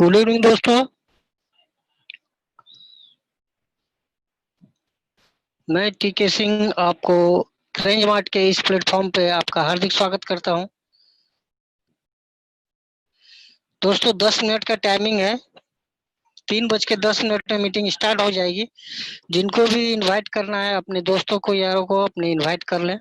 Good evening दोस्तों। मैं टीके सिंह आपको क्रेंज मार्ट के इस प्लेटफॉर्म पे आपका हार्दिक स्वागत करता हूं। दोस्तों 10 मिनट का टाइमिंग है। 3:10 में मीटिंग स्टार्ट हो जाएगी। जिनको भी इनवाइट करना है अपने दोस्तों को यारों को अपने इनवाइट कर लें।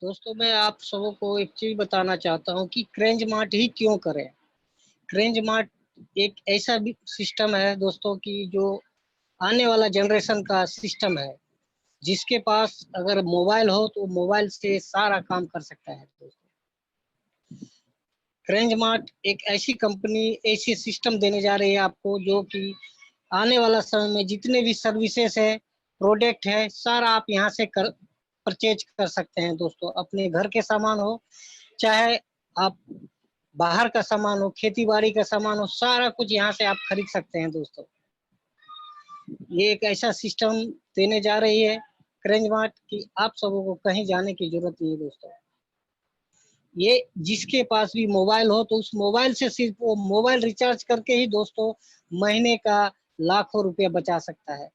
दोस्तों मैं आप सबों को एक चीज बताना चाहता हूं कि क्रेंज मार्ट ही क्यों करें। क्रेंज मार्ट एक ऐसा भी सिस्टम है दोस्तों की जो आने वाला जनरेशन का सिस्टम है। जिसके पास अगर मोबाइल हो तो मोबाइल से सारा काम कर सकता है दोस्तों। क्रेंज मार्ट एक ऐसी कंपनी ऐसी सिस्टम देने जा रही है आपको जो कि आने वाला समय में जितने भी सर्विसेज है प्रोडक्ट है सारा आप यहाँ से परचेज कर सकते हैं दोस्तों। अपने घर के सामान हो चाहे आप बाहर का सामान हो खेती बाड़ी का सामान हो सारा कुछ यहाँ से आप खरीद सकते हैं दोस्तों। ये एक ऐसा सिस्टम देने जा रही है क्रेंज मार्ट की आप सबों को कहीं जाने की जरूरत नहीं है दोस्तों। ये जिसके पास भी मोबाइल हो तो उस मोबाइल से सिर्फ वो मोबाइल रिचार्ज करके ही दोस्तों महीने का लाखों रुपया बचा सकता है।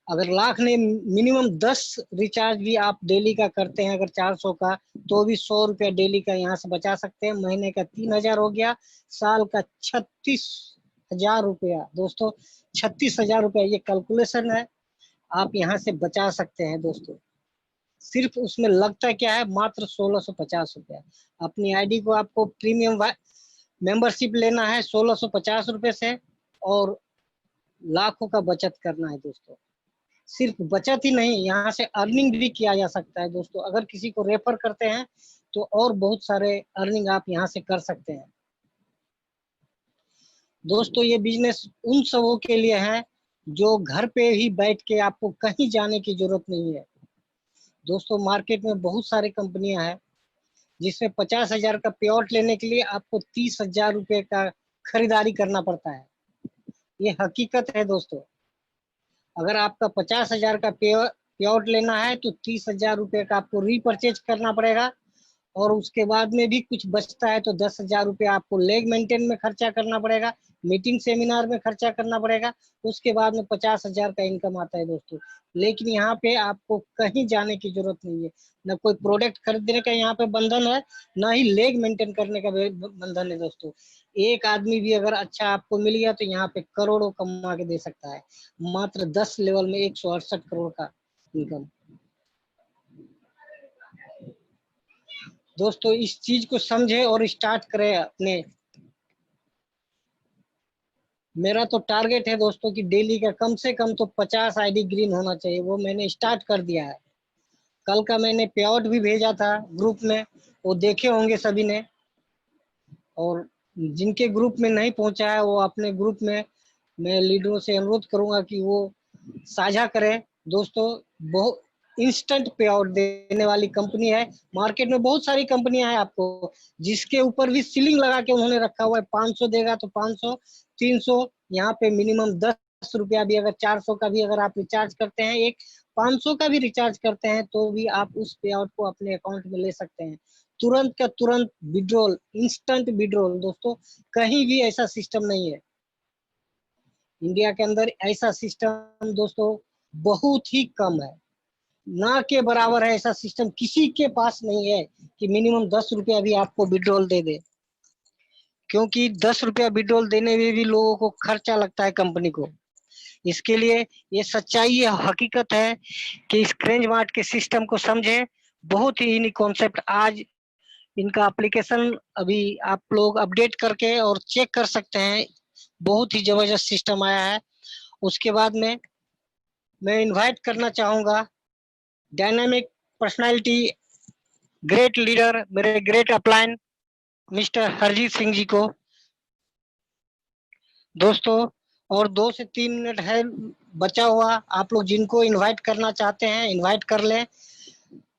अगर लाख ने मिनिमम 10 रिचार्ज भी आप डेली का करते हैं अगर 400 का तो भी 100 रुपया डेली का यहाँ से बचा सकते हैं। महीने का 3,000 हो गया, साल का 36,000 रुपया दोस्तों। 36,000 रुपया ये कैलकुलेशन है आप यहाँ से बचा सकते हैं दोस्तों। सिर्फ उसमें लगता क्या है मात्र 1650 रुपया। अपनी आईडी को आपको प्रीमियम मेंबरशिप लेना है 1650 रुपए से और लाखों का बचत करना है दोस्तों। सिर्फ बचत ही नहीं यहाँ से अर्निंग भी किया जा सकता है दोस्तों। अगर किसी को रेफर करते हैं तो और बहुत सारे अर्निंग आप यहाँ से कर सकते हैं दोस्तों। ये बिजनेस उन सबों के लिए है जो घर पे ही बैठ के आपको कहीं जाने की जरूरत नहीं है दोस्तों। मार्केट में बहुत सारी कंपनियां हैं जिसमें 50,000 का प्लॉट लेने के लिए आपको 30,000 रुपए का खरीदारी करना पड़ता है। ये हकीकत है दोस्तों। अगर आपका 50,000 का प्लॉट लेना है तो 30,000 रुपए का आपको रीपरचेज करना पड़ेगा और उसके बाद में भी कुछ बचता है तो 10,000 रुपया आपको लेग मेंटेन में खर्चा करना पड़ेगा, मीटिंग सेमिनार में खर्चा करना पड़ेगा। उसके बाद में 50,000 का इनकम आता है दोस्तों। लेकिन यहाँ पे आपको कहीं जाने की जरूरत नहीं है, न कोई प्रोडक्ट खरीदने का यहाँ पे बंधन है, न ही लेग मेंटेन करने का बंधन है दोस्तों। एक आदमी भी अगर अच्छा आपको मिल गया तो यहाँ पे करोड़ों कमा के दे सकता है। मात्र 10 लेवल में 168 करोड़ का इनकम दोस्तों। इस चीज को समझे और स्टार्ट करें अपने। मेरा तो टारगेट है दोस्तों कि डेली का कम से कम तो 50 आईडी ग्रीन होना चाहिए। वो मैंने स्टार्ट कर दिया है। कल का मैंने पे आउट भी भेजा था ग्रुप में, वो देखे होंगे सभी ने। और जिनके ग्रुप में नहीं पहुंचा है वो अपने ग्रुप में मैं लीडरों से अनुरोध करूंगा कि वो साझा करें दोस्तों। बहुत इंस्टेंट पे आउट देने वाली कंपनी है। मार्केट में बहुत सारी कंपनियां हैं आपको जिसके ऊपर भी सीलिंग लगा के उन्होंने रखा हुआ है। 500 देगा तो 500, 300। यहाँ पे मिनिमम 10 रुपया भी अगर 400 का भी अगर आप रिचार्ज करते हैं, एक 500 का भी रिचार्ज करते हैं तो भी आप उस पे आउट को अपने अकाउंट में ले सकते हैं। तुरंत का तुरंत विड्रॉल, इंस्टेंट विड्रॉल दोस्तों। कहीं भी ऐसा सिस्टम नहीं है इंडिया के अंदर। ऐसा सिस्टम दोस्तों बहुत ही कम है, ना के बराबर है। ऐसा सिस्टम किसी के पास नहीं है कि मिनिमम 10 रुपया भी आपको विड्रॉल दे दे। क्योंकि 10 रुपया विड्रॉल देने में भी लोगों को खर्चा लगता है कंपनी को। इसके लिए ये सच्चाई ये हकीकत है कि इस क्रेंज मार्ट के सिस्टम को समझे। बहुत ही यूनिक कॉन्सेप्ट आज इनका एप्लीकेशन अभी आप लोग अपडेट करके और चेक कर सकते हैं। बहुत ही जबरदस्त सिस्टम आया है। उसके बाद में मैं इनवाइट करना चाहूंगा डायनामिक पर्सनालिटी, ग्रेट लीडर, मेरे great upline mister Harjeet Singh ji को। दोस्तों और 2 से 3 मिनट है बचा हुआ, आप लोग जिनको इनवाइट करना चाहते हैं इनवाइट कर लें।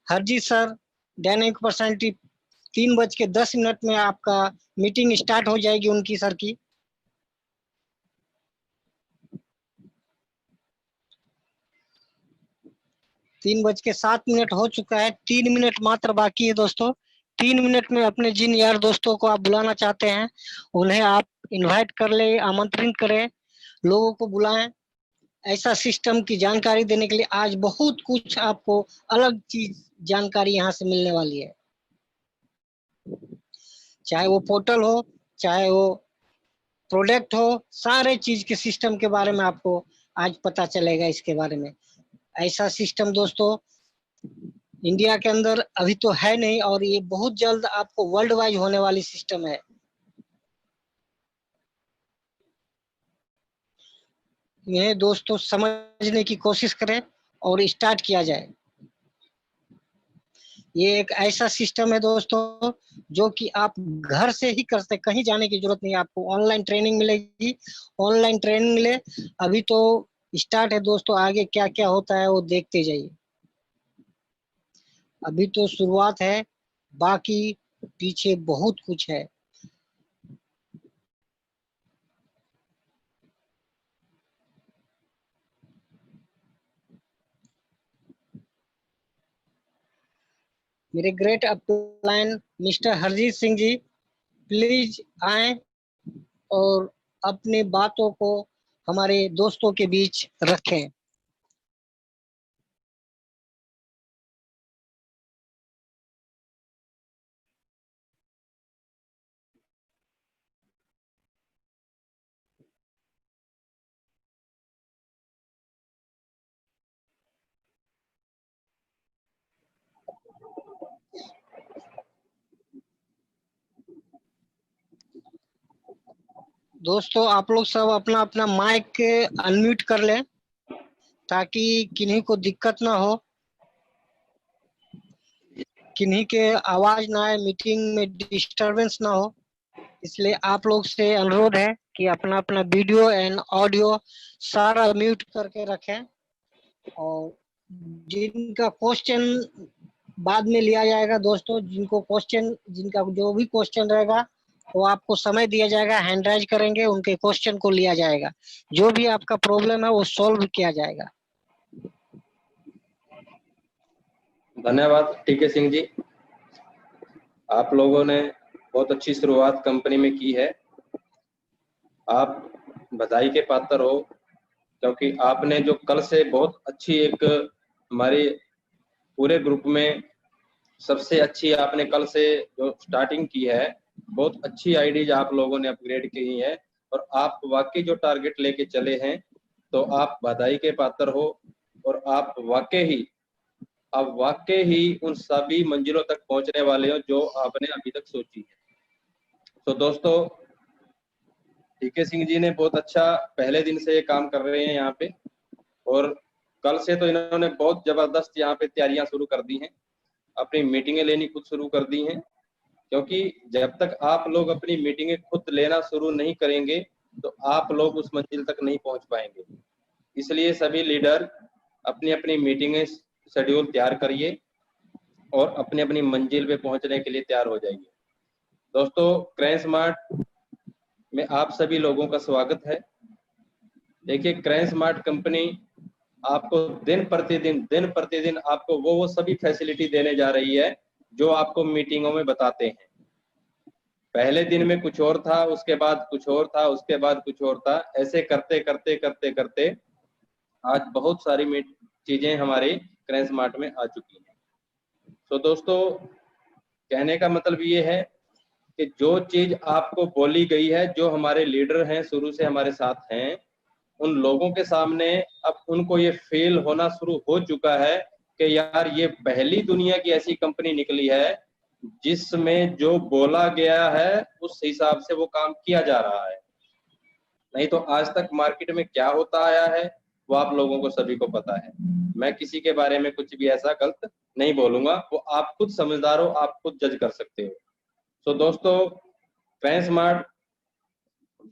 हरजीत सर, डायनामिक पर्सनालिटी, 3:10 में आपका मीटिंग स्टार्ट हो जाएगी उनकी सर की। 3:07 हो चुका है, 3 मिनट मात्र बाकी है दोस्तों। 3 मिनट में अपने जिन यार दोस्तों को आप बुलाना चाहते हैं उन्हें आप इनवाइट कर ले, आमंत्रित करें, लोगों को बुलाएं। ऐसा सिस्टम की जानकारी देने के लिए आज बहुत कुछ आपको अलग चीज जानकारी यहाँ से मिलने वाली है। चाहे वो पोर्टल हो, चाहे वो प्रोडक्ट हो, सारे चीज के सिस्टम के बारे में आपको आज पता चलेगा इसके बारे में। ऐसा सिस्टम दोस्तों इंडिया के अंदर अभी तो है नहीं, और ये बहुत जल्द आपको वर्ल्ड वाइड होने वाली सिस्टम है। इन्हें दोस्तों समझने की कोशिश करें और स्टार्ट किया जाए। ये एक ऐसा सिस्टम है दोस्तों जो कि आप घर से ही कर सकते, कहीं जाने की जरूरत नहीं है आपको। ऑनलाइन ट्रेनिंग मिलेगी, ऑनलाइन ट्रेनिंग ले। अभी तो स्टार्ट है दोस्तों, आगे क्या क्या होता है वो देखते जाइए। अभी तो शुरुआत है, बाकी पीछे बहुत कुछ है। मेरे great upline mister Harjeet Singh ji, please आए और अपनी बातों को हमारे दोस्तों के बीच रखें। दोस्तों आप लोग सब अपना अपना माइक अनम्यूट कर लें ताकि किन्हीं को दिक्कत ना हो, किन्हीं के आवाज ना आए, मीटिंग में डिस्टरबेंस ना हो। इसलिए आप लोग से अनुरोध है कि अपना अपना वीडियो एंड ऑडियो सारा म्यूट करके रखें। और जिनका क्वेश्चन बाद में लिया जाएगा दोस्तों, जिनको क्वेश्चन, जिनका जो भी क्वेश्चन रहेगा वो आपको समय दिया जाएगा, हैंड राइज करेंगे, उनके क्वेश्चन को लिया जाएगा। जो भी आपका प्रॉब्लम है वो सॉल्व किया जाएगा। धन्यवाद टीके सिंह जी, आप लोगों ने बहुत अच्छी शुरुआत कंपनी में की है। आप बधाई के पात्र हो, क्योंकि आपने जो कल से बहुत अच्छी एक हमारे पूरे ग्रुप में सबसे अच्छी आपने कल से जो स्टार्टिंग की है, बहुत अच्छी आईडीज आप लोगों ने अपग्रेड की है और आप वाकई जो टारगेट लेके चले हैं तो आप बधाई के पात्र हो। और आप वाकई ही उन सभी मंजिलों तक पहुंचने वाले हो जो आपने अभी तक सोची है। तो दोस्तों टीके सिंह जी ने बहुत अच्छा पहले दिन से ये काम कर रहे हैं यहाँ पे, और कल से तो इन्होंने बहुत जबरदस्त यहाँ पे तैयारियां शुरू कर दी हैं, अपनी मीटिंगें लेनी खुद शुरू कर दी हैं। क्योंकि जब तक आप लोग अपनी मीटिंगें खुद लेना शुरू नहीं करेंगे तो आप लोग उस मंजिल तक नहीं पहुंच पाएंगे। इसलिए सभी लीडर अपनी अपनी मीटिंगें शेड्यूल तैयार करिए और अपनी अपनी मंजिल पे पहुंचने के लिए तैयार हो जाइए। दोस्तों क्रैन स्मार्ट में आप सभी लोगों का स्वागत है। देखिए क्रैन स्मार्ट कंपनी आपको दिन प्रतिदिन आपको वो सभी फैसिलिटी देने जा रही है जो आपको मीटिंगों में बताते हैं। पहले दिन में कुछ और था, उसके बाद कुछ और था, उसके बाद कुछ और था, ऐसे करते करते करते करते आज बहुत सारी चीजें हमारे क्रैन स्मार्ट में आ चुकी हैं। तो दोस्तों कहने का मतलब ये है कि जो चीज आपको बोली गई है, जो हमारे लीडर हैं शुरू से हमारे साथ हैं, उन लोगों के सामने अब उनको ये फील होना शुरू हो चुका है कि यार ये पहली दुनिया की ऐसी कंपनी निकली है जिसमें जो बोला गया है उस हिसाब से वो काम किया जा रहा है। नहीं तो आज तक मार्केट में क्या होता आया है वो आप लोगों को सभी को पता है। मैं किसी के बारे में कुछ भी ऐसा गलत नहीं बोलूंगा, वो आप खुद समझदार हो, आप खुद जज कर सकते हो। तो दोस्तों, ट्रांसमार्ट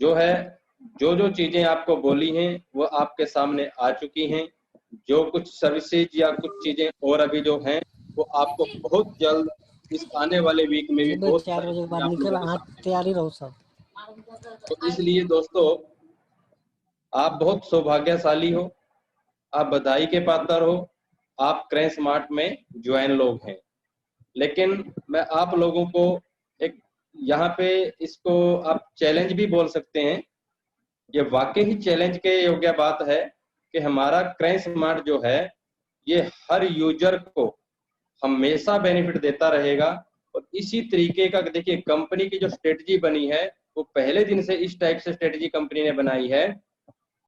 जो है, जो जो चीजें आपको बोली हैं वो आपके सामने आ चुकी हैं। जो कुछ सर्विसेज या कुछ चीजें और अभी जो हैं वो आपको बहुत जल्द इस आने वाले वीक में भी सुबह बहुत 4 सारी बजे के चीजें बाद आप निकल, लोगों के हाँ सामने तैयार ही रहो सब। तो इसलिए दोस्तों, आप बहुत सौभाग्यशाली हो, आप बधाई के पात्र हो, आप क्रैंक स्मार्ट में ज्वाइन लोग हैं। लेकिन मैं आप लोगों को एक यहाँ पे इसको आप चैलेंज भी बोल सकते हैं। ये वाकई ही चैलेंज के योग्य बात है कि हमारा क्रैंक स्मार्ट जो है ये हर यूजर को हमेशा बेनिफिट देता रहेगा। और इसी तरीके का देखिए, कंपनी की जो स्ट्रेटजी बनी है वो पहले दिन से इस टाइप से स्ट्रेटजी कंपनी ने बनाई है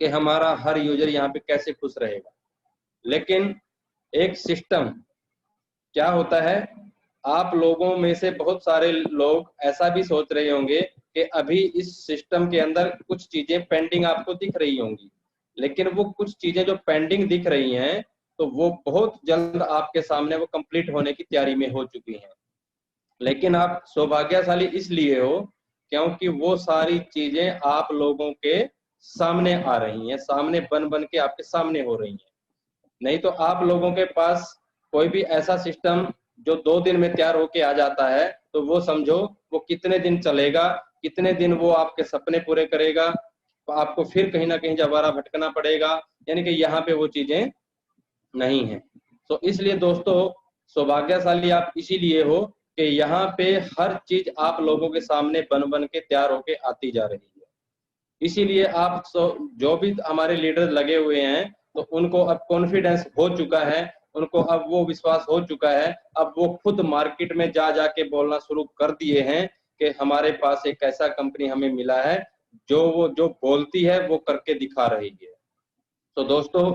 कि हमारा हर यूजर यहाँ पे कैसे खुश रहेगा। लेकिन एक सिस्टम क्या होता है, आप लोगों में से बहुत सारे लोग ऐसा भी सोच रहे होंगे कि अभी इस सिस्टम के अंदर कुछ चीजें पेंडिंग आपको दिख रही होंगी, लेकिन वो कुछ चीजें जो पेंडिंग दिख रही हैं तो वो बहुत जल्द आपके सामने वो कंप्लीट होने की तैयारी में हो चुकी हैं। लेकिन आप सौभाग्यशाली इसलिए हो क्योंकि वो सारी चीजें आप लोगों के सामने आ रही हैं, सामने बन बन के आपके सामने हो रही हैं। नहीं तो आप लोगों के पास कोई भी ऐसा सिस्टम जो 2 दिन में तैयार होके आ जाता है तो वो समझो वो कितने दिन चलेगा, कितने दिन वो आपके सपने पूरे करेगा, तो आपको फिर कहीं ना कहीं दोबारा भटकना पड़ेगा। यानी कि यहाँ पे वो चीजें नहीं है। तो इसलिए दोस्तों, सौभाग्यशाली आप इसीलिए हो कि यहाँ पे हर चीज आप लोगों के सामने बन बन के तैयार होके आती जा रही है। इसीलिए आप जो भी हमारे लीडर लगे हुए हैं तो उनको अब कॉन्फिडेंस हो चुका है, उनको अब वो विश्वास हो चुका है, अब वो खुद मार्केट में जा जाके बोलना शुरू कर दिए हैं कि हमारे पास एक ऐसा कंपनी हमें मिला है जो वो जो बोलती है वो करके दिखा रही है। तो दोस्तों,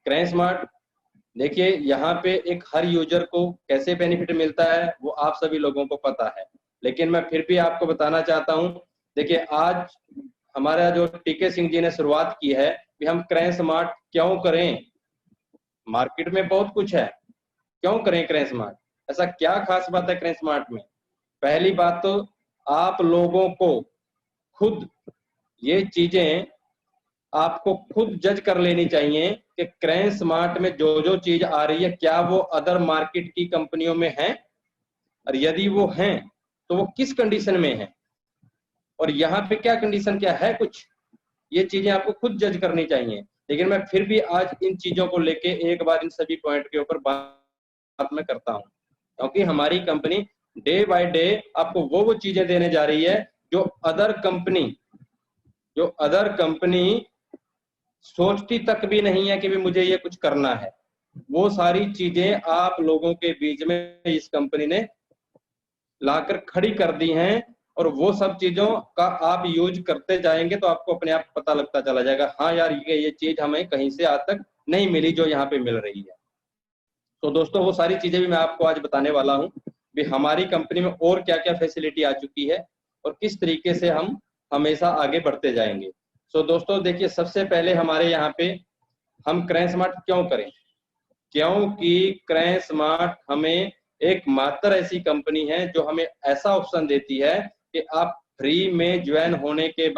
क्रैंक स्मार्ट देखिए, यहाँ पे एक हर यूजर को कैसे बेनिफिट मिलता है वो आप सभी लोगों को पता है, लेकिन मैं फिर भी आपको बताना चाहता हूँ। देखिए, आज हमारा जो टीके सिंह जी ने शुरुआत की है कि हम क्रैंक स्मार्ट क्यों करें। मार्केट में बहुत कुछ है, क्यों करें क्रैंक स्मार्ट, ऐसा क्या खास बात है क्रैंक स्मार्ट में। पहली बात तो आप लोगों को खुद ये चीजें आपको खुद जज कर लेनी चाहिए कि क्रैंक स्मार्ट में जो जो चीज आ रही है क्या वो अदर मार्केट की कंपनियों में है, और यदि वो हैं तो वो किस कंडीशन में है, और यहाँ पे क्या कंडीशन क्या है, कुछ ये चीजें आपको खुद जज करनी चाहिए। लेकिन मैं फिर भी आज इन चीजों को लेके एक बार इन सभी पॉइंट के ऊपर बात मैं करता हूँ, क्योंकि हमारी कंपनी डे बाय डे आपको वो चीजें देने जा रही है जो अदर कंपनी सोचती तक भी नहीं है कि भी मुझे ये कुछ करना है। वो सारी चीजें आप लोगों के बीच में इस कंपनी ने लाकर खड़ी कर दी हैं, और वो सब चीजों का आप यूज करते जाएंगे तो आपको अपने आप पता लगता चला जाएगा, हाँ यार ये चीज हमें कहीं से आज तक नहीं मिली जो यहाँ पे मिल रही है। तो दोस्तों, वो सारी चीजें भी मैं आपको आज बताने वाला हूँ भी हमारी कंपनी में और क्या क्या फैसिलिटी आ चुकी है और किस तरीके से हम हमेशा आगे बढ़ते जाएंगे। तो दोस्तों देखिए, सबसे पहले हमारे यहाँ पे हम क्रैंक स्मार्ट क्यों करें, क्योंकि क्रैंक स्मार्ट हमें एकमात्र ऐसी कंपनी है जो हमें ऐसा ऑप्शन देती है कि आप फ्री में ज्वाइन होने के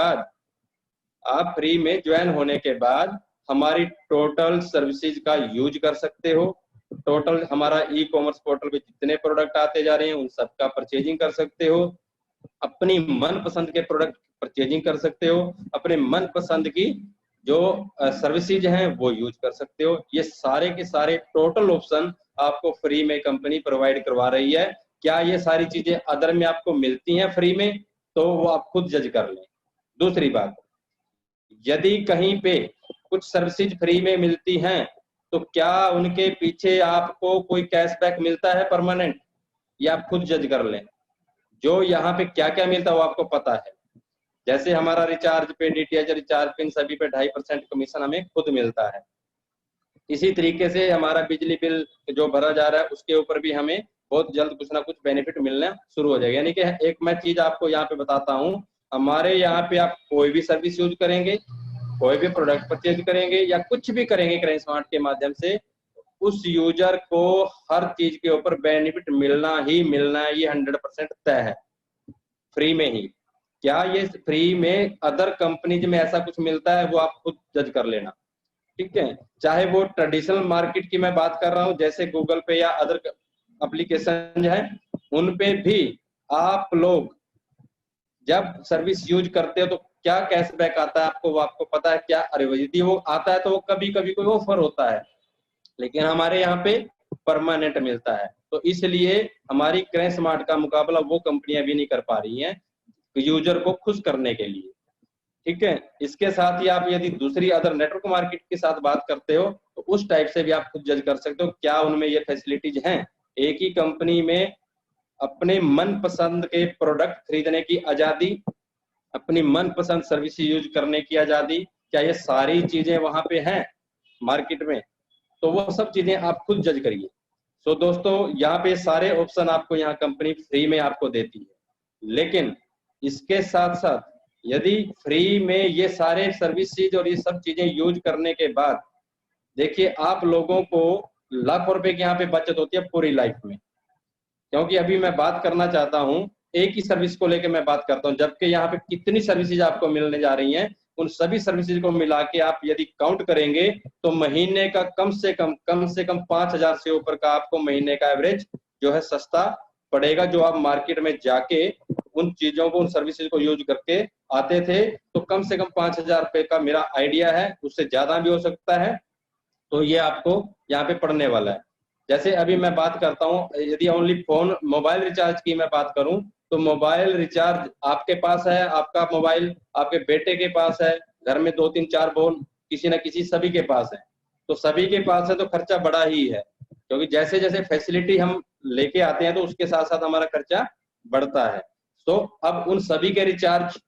बाद हमारी टोटल सर्विसेज का यूज कर सकते हो। टोटल हमारा ई कॉमर्स पोर्टल पे जितने प्रोडक्ट आते जा रहे हैं उन सबका परचेजिंग कर सकते हो, अपनी मनपसंद के प्रोडक्ट परचेजिंग कर सकते हो, अपने मनपसंद की जो सर्विसेज हैं वो यूज कर सकते हो। ये सारे के सारे टोटल ऑप्शन आपको फ्री में कंपनी प्रोवाइड करवा रही है। क्या ये सारी चीजें अदर में आपको मिलती हैं फ्री में, तो वो आप खुद जज कर लें। दूसरी बात, यदि कहीं पे कुछ सर्विसेज फ्री में मिलती हैं तो क्या उनके पीछे आपको कोई कैशबैक मिलता है परमानेंट, ये आप खुद जज कर लें। जो यहाँ पे क्या क्या मिलता है वो आपको पता है। जैसे हमारा रिचार्ज पे, डीटीएच रिचार्ज पे, इन सभी पे 2.5% कमीशन हमें खुद मिलता है। इसी तरीके से हमारा बिजली बिल जो भरा जा रहा है उसके ऊपर भी हमें बहुत जल्द कुछ ना कुछ बेनिफिट मिलना शुरू हो जाएगा। यानी कि एक मैं चीज आपको यहाँ पे बताता हूँ, हमारे यहाँ पे आप कोई भी सर्विस यूज करेंगे, कोई भी प्रोडक्ट परचेज करेंगे या कुछ भी करेंगे क्रैंक स्मार्ट के माध्यम से, उस यूजर को हर चीज के ऊपर बेनिफिट मिलना ही मिलना है, ये 100% तय है, फ्री में ही। क्या ये फ्री में अदर कंपनीज में ऐसा कुछ मिलता है, वो आप खुद जज कर लेना, ठीक है। चाहे वो ट्रेडिशनल मार्केट की मैं बात कर रहा हूँ, जैसे गूगल पे या अदर एप्लीकेशन है, उन पे भी आप लोग जब सर्विस यूज करते हो तो क्या कैशबैक आता है आपको, वो आपको पता है क्या। अरे यदि वो आता है तो वो कभी कभी कोई ऑफर होता है, लेकिन हमारे यहाँ पे परमानेंट मिलता है। तो इसलिए हमारी क्रैंक स्मार्ट का मुकाबला वो कंपनियां भी नहीं कर पा रही हैं यूजर को खुश करने के लिए, ठीक है। इसके साथ ही आप यदि दूसरी अदर नेटवर्क मार्केट के साथ बात करते हो तो उस टाइप से भी आप खुद जज कर सकते हो क्या उनमें ये फैसिलिटीज हैं। एक ही कंपनी में अपने मनपसंद के प्रोडक्ट खरीदने की आजादी, अपनी मनपसंद सर्विस यूज करने की आजादी, क्या ये सारी चीजें वहां पे हैं मार्केट में? तो वो सब चीजें आप खुद जज करिए। तो दोस्तों यहाँ पे सारे ऑप्शन आपको यहाँ कंपनी फ्री में आपको देती है, लेकिन इसके साथ साथ यदि फ्री में ये सारे सर्विसेज और ये सब चीजें यूज करने के बाद देखिए आप लोगों को लाखों रुपए की यहाँ पे बचत होती है पूरी लाइफ में। क्योंकि अभी मैं बात करना चाहता हूँ एक ही सर्विस को लेकर मैं बात करता हूँ, जबकि यहाँ पे कितनी सर्विसेज आपको मिलने जा रही हैं, उन सभी सर्विसेज को मिला के आप यदि काउंट करेंगे तो महीने का कम से कम 5,000 से ऊपर का आपको महीने का एवरेज जो है सस्ता पड़ेगा। जो आप मार्केट में जाके उन चीजों को, उन सर्विसेज को यूज करके आते थे, तो कम से कम 5,000 रुपए का मेरा आइडिया है, उससे ज्यादा भी हो सकता है। तो ये आपको यहाँ पे पड़ने वाला है। जैसे अभी मैं बात करता हूँ, यदि ओनली फोन मोबाइल रिचार्ज की मैं बात करूं तो मोबाइल रिचार्ज आपके पास है, आपका मोबाइल आपके बेटे के पास है, घर में 2 3 4 फोन किसी न किसी सभी के पास है, तो सभी के पास है तो खर्चा बड़ा ही है, क्योंकि जैसे जैसे फैसिलिटी हम लेके आते हैं तो उसके साथ साथ हमारा खर्चा बढ़ता है। तो अब उन सभी के रिचार्ज,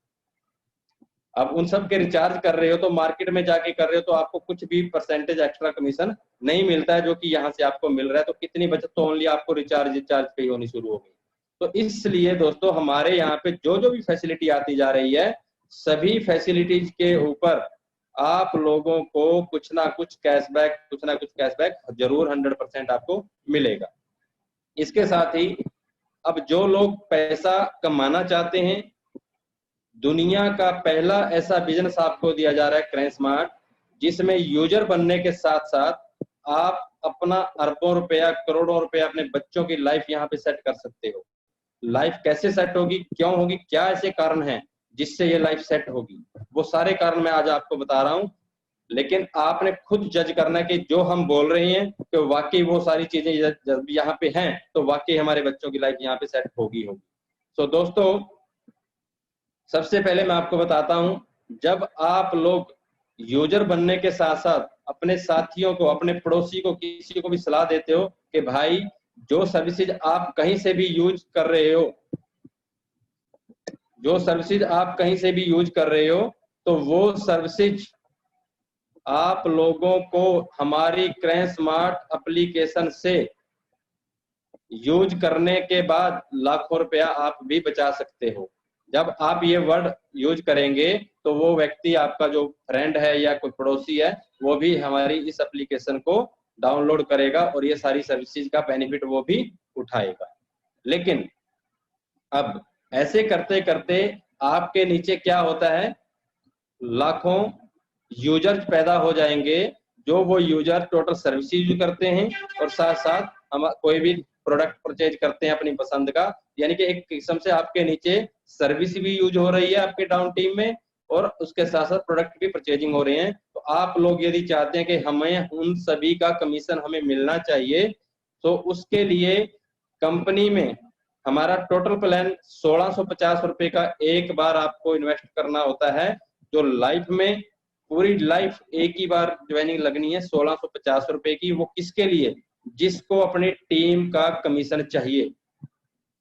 अब उन सब के रिचार्ज कर रहे हो तो मार्केट में जाके कर रहे हो तो आपको कुछ भी परसेंटेज एक्स्ट्रा कमीशन नहीं मिलता है, जो कि यहाँ से आपको मिल रहा है। तो कितनी बचत तो ओनली आपको रिचार्ज पे ही होनी शुरू हो गई। तो इसलिए दोस्तों हमारे यहाँ पे जो जो भी फैसिलिटी आती जा रही है, सभी फैसिलिटीज के ऊपर आप लोगों को कुछ ना कुछ कैशबैक जरूर 100% आपको मिलेगा। इसके साथ ही अब जो लोग पैसा कमाना चाहते हैं, दुनिया का पहला ऐसा बिजनेस आपको दिया जा रहा है क्रैंक स्मार्ट, जिसमें यूजर बनने के साथ साथ आप अपना अरबों रुपया, करोड़ों रुपया अपने बच्चों की लाइफ यहाँ पे सेट कर सकते हो। लाइफ कैसे सेट होगी, क्यों होगी, क्या ऐसे कारण हैं जिससे ये लाइफ सेट होगी, वो सारे कारण मैं आज आपको बता रहा हूँ। लेकिन आपने खुद जज करना है कि जो हम बोल रहे हैं कि वाकई वो सारी चीजें यहाँ पे हैं, तो वाकई हमारे बच्चों की लाइफ यहाँ पे सेट होगी। तो दोस्तों सबसे पहले मैं आपको बताता हूं, जब आप लोग यूजर बनने के साथ साथ अपने साथियों को, अपने पड़ोसी को, किसी को भी सलाह देते हो कि भाई जो सर्विसेज आप कहीं से भी यूज कर रहे हो, जो सर्विसेज आप कहीं से भी यूज कर रहे हो, तो वो सर्विसेज आप लोगों को हमारी क्रैंक स्मार्ट एप्लीकेशन से यूज करने के बाद लाखों रुपया आप भी बचा सकते हो। जब आप ये वर्ड यूज करेंगे तो वो व्यक्ति, आपका जो फ्रेंड है या कोई पड़ोसी है, वो भी हमारी इस एप्लीकेशन को डाउनलोड करेगा और ये सारी सर्विसेज का बेनिफिट वो भी उठाएगा। लेकिन अब ऐसे करते करते आपके नीचे क्या होता है, लाखों यूजर्स पैदा हो जाएंगे, जो वो यूजर टोटल सर्विस यूज करते हैं और साथ साथ हम कोई भी प्रोडक्ट परचेज करते हैं अपनी पसंद का। यानी कि एक किस्म से आपके नीचे सर्विस भी यूज हो रही है आपके डाउन टीम में, और उसके साथ साथ प्रोडक्ट भी परचेजिंग हो रहे हैं। तो आप लोग यदि चाहते हैं कि हमें उन सभी का कमीशन हमें मिलना चाहिए, तो उसके लिए कंपनी में हमारा टोटल प्लान 1650 रुपए का एक बार आपको इन्वेस्ट करना होता है, जो लाइफ में पूरी लाइफ एक ही बार ज्वाइनिंग लगनी है 1650 रुपए की। वो किसके लिए, जिसको अपनी टीम का कमीशन चाहिए,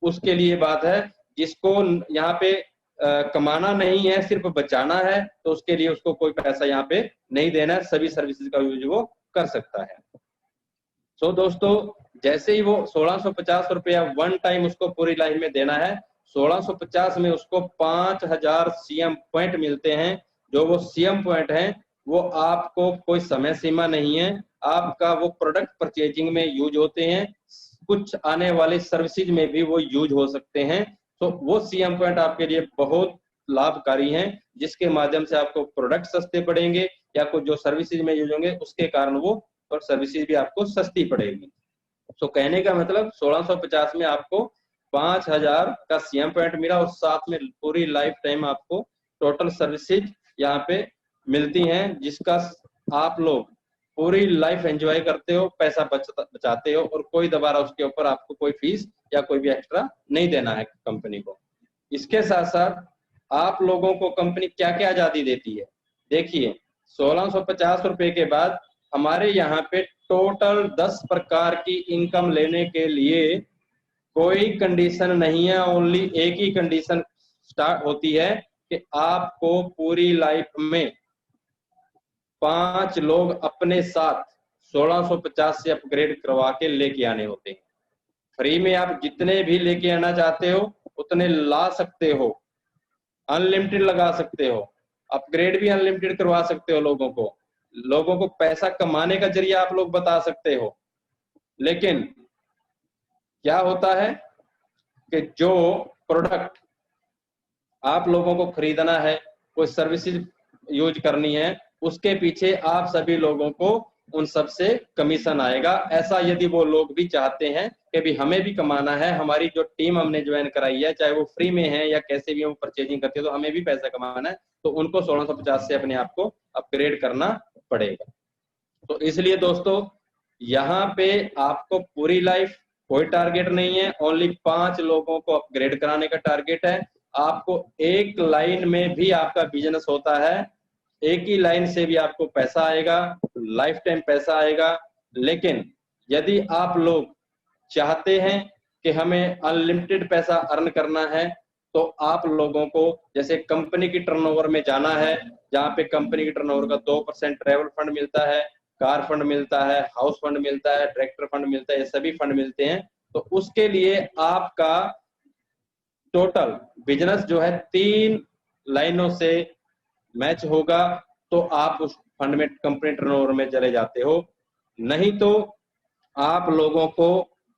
उसके लिए बात है। जिसको यहाँ पे कमाना नहीं है, सिर्फ बचाना है, तो उसके लिए उसको कोई पैसा यहाँ पे नहीं देना है, सभी सर्विसेज का यूज वो कर सकता है। सो दोस्तों जैसे ही वो 1650 रुपया वन टाइम उसको पूरी लाइफ में देना है, 1650 में उसको 5000 सीएम पॉइंट मिलते हैं। जो वो सीएम पॉइंट हैं वो आपको कोई समय सीमा नहीं है, आपका वो प्रोडक्ट परचेजिंग में यूज होते हैं, कुछ आने वाले सर्विसेज में भी वो यूज हो सकते हैं। तो वो सीएम पॉइंट आपके लिए बहुत लाभकारी हैं, जिसके माध्यम से आपको प्रोडक्ट सस्ते पड़ेंगे या कुछ जो सर्विसेज में यूज होंगे उसके कारण वो और सर्विसेज भी आपको सस्ती पड़ेगी। तो कहने का मतलब 1650 में आपको 5000 का सीएम पॉइंट मिला और साथ में पूरी लाइफ टाइम आपको टोटल सर्विसेज यहाँ पे मिलती हैं, जिसका आप लोग पूरी लाइफ एंजॉय करते हो, पैसा बचाते हो और कोई दोबारा उसके ऊपर आपको कोई फीस या कोई भी एक्स्ट्रा नहीं देना है कंपनी को। इसके साथ साथ आप लोगों को कंपनी क्या क्या आजादी देती है, देखिए 1650 रुपए के बाद हमारे यहाँ पे टोटल 10 प्रकार की इनकम लेने के लिए कोई कंडीशन नहीं है, ओनली एक ही कंडीशन स्टार्ट होती है कि आपको पूरी लाइफ में 5 लोग अपने साथ 1650 से अपग्रेड करवा के लेके आने होते हैं। फ्री में आप जितने भी लेके आना चाहते हो उतने ला सकते हो, अनलिमिटेड लगा सकते हो, अपग्रेड भी अनलिमिटेड करवा सकते हो। लोगों को पैसा कमाने का जरिया आप लोग बता सकते हो। लेकिन क्या होता है कि जो प्रोडक्ट आप लोगों को खरीदना है, कोई सर्विसेज यूज करनी है, उसके पीछे आप सभी लोगों को उन सब से कमीशन आएगा। ऐसा यदि वो लोग भी चाहते हैं कि भी हमें भी कमाना है, हमारी जो टीम हमने ज्वाइन कराई है चाहे वो फ्री में है या कैसे भी हम परचेजिंग करते हैं तो हमें भी पैसा कमाना है, तो उनको 1650 से अपने आप को अपग्रेड करना पड़ेगा। तो इसलिए दोस्तों यहाँ पे आपको पूरी लाइफ कोई टारगेट नहीं है, ओनली 5 लोगों को अपग्रेड कराने का टारगेट है। आपको एक लाइन में भी आपका बिजनेस होता है, एक ही लाइन से भी आपको पैसा आएगा, लाइफ टाइम पैसा आएगा। लेकिन यदि आप लोग चाहते हैं कि हमें अनलिमिटेड पैसा अर्न करना है तो आप लोगों को जैसे कंपनी की टर्नओवर में जाना है, जहाँ पे कंपनी की टर्नओवर का 2% ट्रेवल फंड मिलता है, कार फंड मिलता है, हाउस फंड मिलता है, डायरेक्टर फंड मिलता है, ये सभी फंड मिलते हैं। तो उसके लिए आपका टोटल बिजनेस जो है 3 लाइनों से मैच होगा तो आप उस फंड में कंपनी टर्नओवर में चले जाते हो। नहीं तो आप लोगों को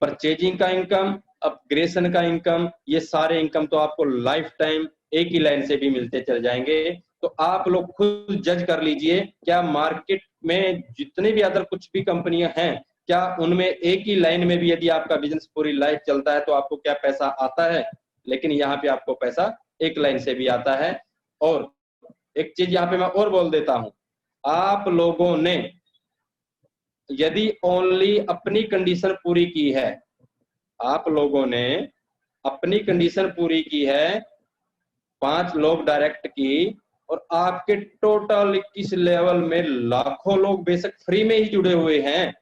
परचेजिंग का इनकम, अपग्रेडेशन का इनकम, ये सारे इनकम तो आपको लाइफ टाइम एक ही लाइन से भी मिलते चले जाएंगे। तो आप लोग खुद जज कर लीजिए, क्या मार्केट में जितने भी अदर कुछ भी कंपनियां हैं, क्या उनमें एक ही लाइन में भी यदि आपका बिजनेस पूरी लाइफ चलता है तो आपको क्या पैसा आता है? लेकिन यहाँ पे आपको पैसा एक लाइन से भी आता है। और एक चीज यहाँ पे मैं और बोल देता हूं, आप लोगों ने यदि ओनली अपनी कंडीशन पूरी की है, आप लोगों ने अपनी कंडीशन पूरी की है 5 लोग डायरेक्ट की, और आपके टोटल 21 लेवल में लाखों लोग बेशक फ्री में ही जुड़े हुए हैं,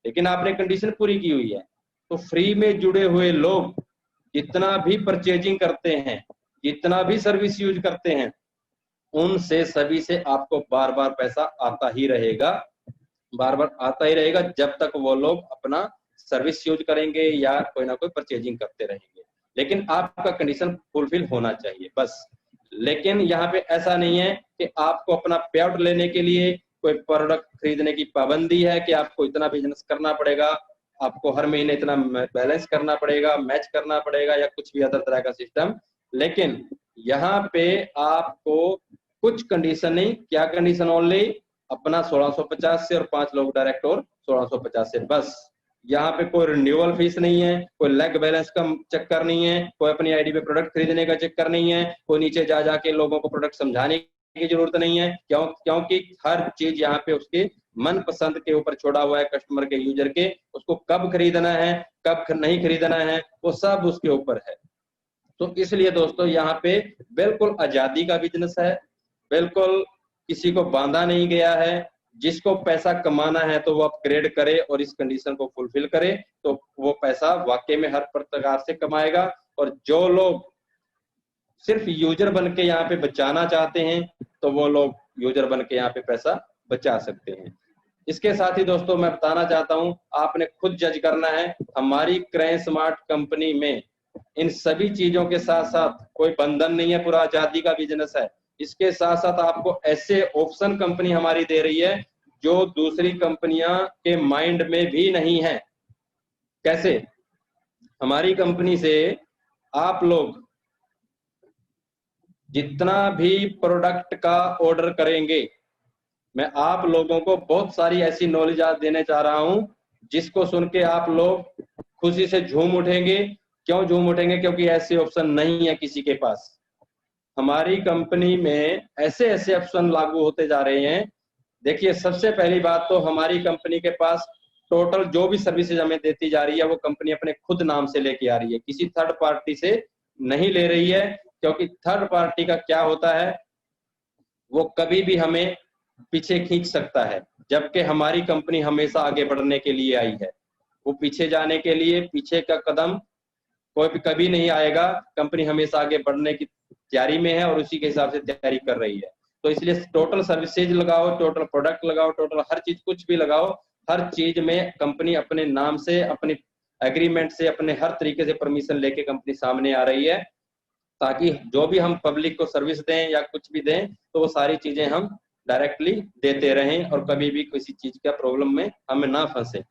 लेकिन आपने कंडीशन पूरी की हुई है, तो फ्री में जुड़े हुए लोग जितना भी परचेजिंग करते हैं, जितना भी सर्विस यूज करते हैं, उनसे सभी से आपको बार बार पैसा आता ही रहेगा, बार बार आता ही रहेगा जब तक वो लोग अपना सर्विस यूज करेंगे या कोई ना कोई परचेजिंग करते रहेंगे। लेकिन आपका कंडीशन फुलफिल होना चाहिए बस। लेकिन यहाँ पे ऐसा नहीं है कि आपको अपना पे आउट लेने के लिए कोई प्रोडक्ट खरीदने की पाबंदी है कि आपको इतना बिजनेस करना पड़ेगा, आपको हर महीने इतना बैलेंस करना पड़ेगा, मैच करना पड़ेगा या कुछ भी अदर तरह का सिस्टम। लेकिन यहाँ पे आपको कुछ कंडीशन नहीं, क्या कंडीशन? ओनली अपना 1650 से और 5 लोग डायरेक्ट और 1650 से बस। यहाँ पे कोई रिन्यूअल फीस नहीं है, कोई लेग बैलेंस का चक्कर नहीं है, कोई अपनी आईडी पे प्रोडक्ट खरीदने का चक्कर नहीं है, कोई नीचे जा जाके लोगों को प्रोडक्ट समझाने की जरूरत नहीं है। क्योंकि हर चीज यहाँ पे उसके मन पसंद के ऊपर छोड़ा हुआ है, कस्टमर के, यूजर के। उसको कब खरीदना है, कब नहीं खरीदना है, वो सब उसके ऊपर है। तो इसलिए दोस्तों यहाँ पे बिल्कुल आजादी का बिजनेस है, बिल्कुल किसी को बांधा नहीं गया है। जिसको पैसा कमाना है तो वो अपग्रेड करे और इस कंडीशन को फुलफिल करे तो वो पैसा वाकई में हर प्रकार से कमाएगा। और जो लोग सिर्फ यूजर बन के यहाँ पे बचाना चाहते हैं तो वो लोग यूजर बन के यहाँ पे पैसा बचा सकते हैं। इसके साथ ही दोस्तों मैं बताना चाहता हूं, आपने खुद जज करना है। हमारी क्रैन स्मार्ट कंपनी में इन सभी चीजों के साथ साथ कोई बंधन नहीं है, पूरा आजादी का बिजनेस है। इसके साथ साथ आपको ऐसे ऑप्शन कंपनी हमारी दे रही है जो दूसरी कंपनियां के माइंड में भी नहीं है। कैसे? हमारी कंपनी से आप लोग जितना भी प्रोडक्ट का ऑर्डर करेंगे, मैं आप लोगों को बहुत सारी ऐसी नॉलेज आज देने जा रहा हूं जिसको सुन के आप लोग खुशी से झूम उठेंगे। क्यों झूम उठेंगे? क्योंकि ऐसे ऑप्शन नहीं है किसी के पास। हमारी कंपनी में ऐसे ऐसे ऑप्शन लागू होते जा रहे हैं। देखिए, सबसे पहली बात तो हमारी कंपनी के पास टोटल जो भी सर्विसेज हमें देती जा रही है वो कंपनी अपने खुद नाम से लेके आ रही है, किसी थर्ड पार्टी से नहीं ले रही है। क्योंकि थर्ड पार्टी का क्या होता है, वो कभी भी हमें पीछे खींच सकता है, जबकि हमारी कंपनी हमेशा आगे बढ़ने के लिए आई है। वो पीछे जाने के लिए पीछे का कदम कोई भी कभी नहीं आएगा। कंपनी हमेशा आगे बढ़ने की तैयारी में है और उसी के हिसाब से तैयारी कर रही है। तो इसलिए टोटल सर्विसेज लगाओ, टोटल प्रोडक्ट लगाओ, टोटल हर चीज कुछ भी लगाओ, हर चीज में कंपनी अपने नाम से, अपने एग्रीमेंट से, अपने हर तरीके से परमिशन लेके कंपनी सामने आ रही है, ताकि जो भी हम पब्लिक को सर्विस दें या कुछ भी दें तो वो सारी चीजें हम डायरेक्टली देते रहें और कभी भी किसी चीज का प्रॉब्लम में हमें ना फंसे।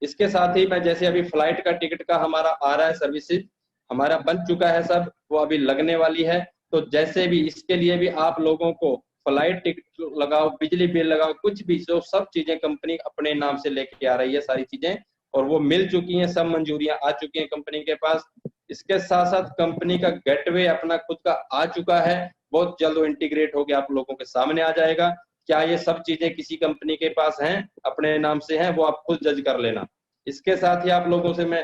इसके साथ ही मैं जैसे अभी फ्लाइट का टिकट का हमारा आ रहा है, सर्विसेज हमारा बन चुका है सब, वो अभी लगने वाली है। तो जैसे भी इसके लिए भी आप लोगों को फ्लाइट टिकट लगाओ, बिजली बिल लगाओ, कुछ भी, जो सब चीजें कंपनी अपने नाम से लेके आ रही है सारी चीजें, और वो मिल चुकी हैं, सब मंजूरियां आ चुकी हैं कंपनी के पास। इसके साथ साथ कंपनी का गेटवे अपना खुद का आ चुका है, बहुत जल्द वो इंटीग्रेट होकर आप लोगों के सामने आ जाएगा। क्या ये सब चीजें किसी कंपनी के पास हैं, अपने नाम से हैं, वो आप खुद जज कर लेना। इसके साथ ही आप लोगों से मैं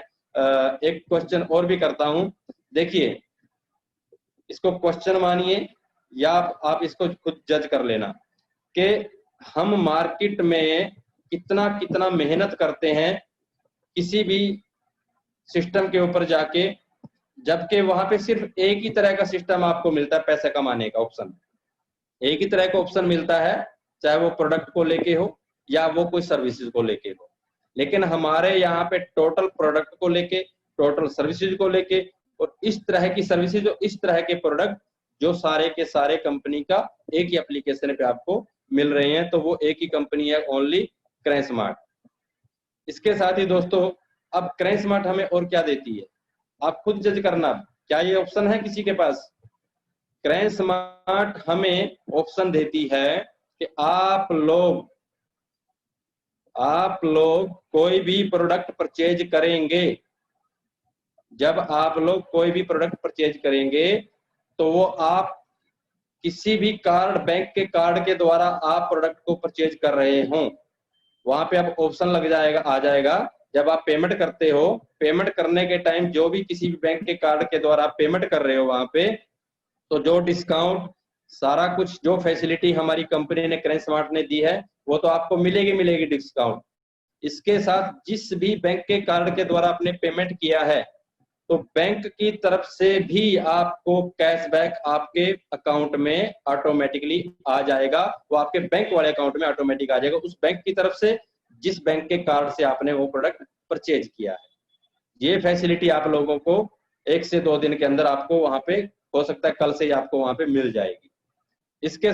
एक क्वेश्चन और भी करता हूं। देखिए, इसको क्वेश्चन मानिए या आप इसको खुद जज कर लेना कि हम मार्केट में कितना कितना मेहनत करते हैं किसी भी सिस्टम के ऊपर जाके, जबकि वहां पे सिर्फ एक ही तरह का सिस्टम आपको मिलता है पैसे कमाने का ऑप्शन। एक ही तरह का ऑप्शन मिलता है, चाहे वो प्रोडक्ट को लेके हो या वो कोई सर्विसेज को लेके हो। लेकिन हमारे यहाँ पे टोटल प्रोडक्ट को लेके, टोटल सर्विसेज को लेके, और इस तरह की सर्विसेज और इस तरह के प्रोडक्ट जो सारे के सारे कंपनी का एक ही एप्लीकेशन पे आपको मिल रहे हैं। तो वो एक ही कंपनी है, ओनली क्रैन स्मार्ट। इसके साथ ही दोस्तों, अब क्रैन स्मार्ट हमें और क्या देती है, आप खुद जज करना। क्या ये ऑप्शन है किसी के पास? क्रैन स्मार्ट हमें ऑप्शन देती है कि आप लोग कोई भी प्रोडक्ट परचेज करेंगे, जब आप लोग कोई भी प्रोडक्ट परचेज करेंगे तो वो आप किसी भी कार्ड, बैंक के कार्ड के द्वारा आप प्रोडक्ट को परचेज कर रहे हो, वहां पे अब ऑप्शन लग जाएगा, आ जाएगा। जब आप पेमेंट करते हो, पेमेंट करने के टाइम जो भी किसी भी बैंक के कार्ड के द्वारा आप पेमेंट कर रहे हो वहां पे, तो जो डिस्काउंट, सारा कुछ जो फैसिलिटी हमारी कंपनी ने, क्रैन स्मार्ट ने दी है, वो तो आपको मिलेगी डिस्काउंट। इसके साथ जिस भी बैंक के कार्ड के द्वारा आपने पेमेंट किया है, तो बैंक की तरफ से भी आपको कैशबैक आपके अकाउंट में ऑटोमेटिकली आ जाएगा। वो आपके बैंक वाले अकाउंट में ऑटोमेटिक आ जाएगा, उस बैंक की तरफ से जिस बैंक के कार्ड से आपने वो प्रोडक्ट परचेज किया है। ये फैसिलिटी आप लोगों को 1 से 2 दिन के अंदर आपको वहां पे, हो सकता है कल से ही आपको वहां पे मिल जाएगी। इसके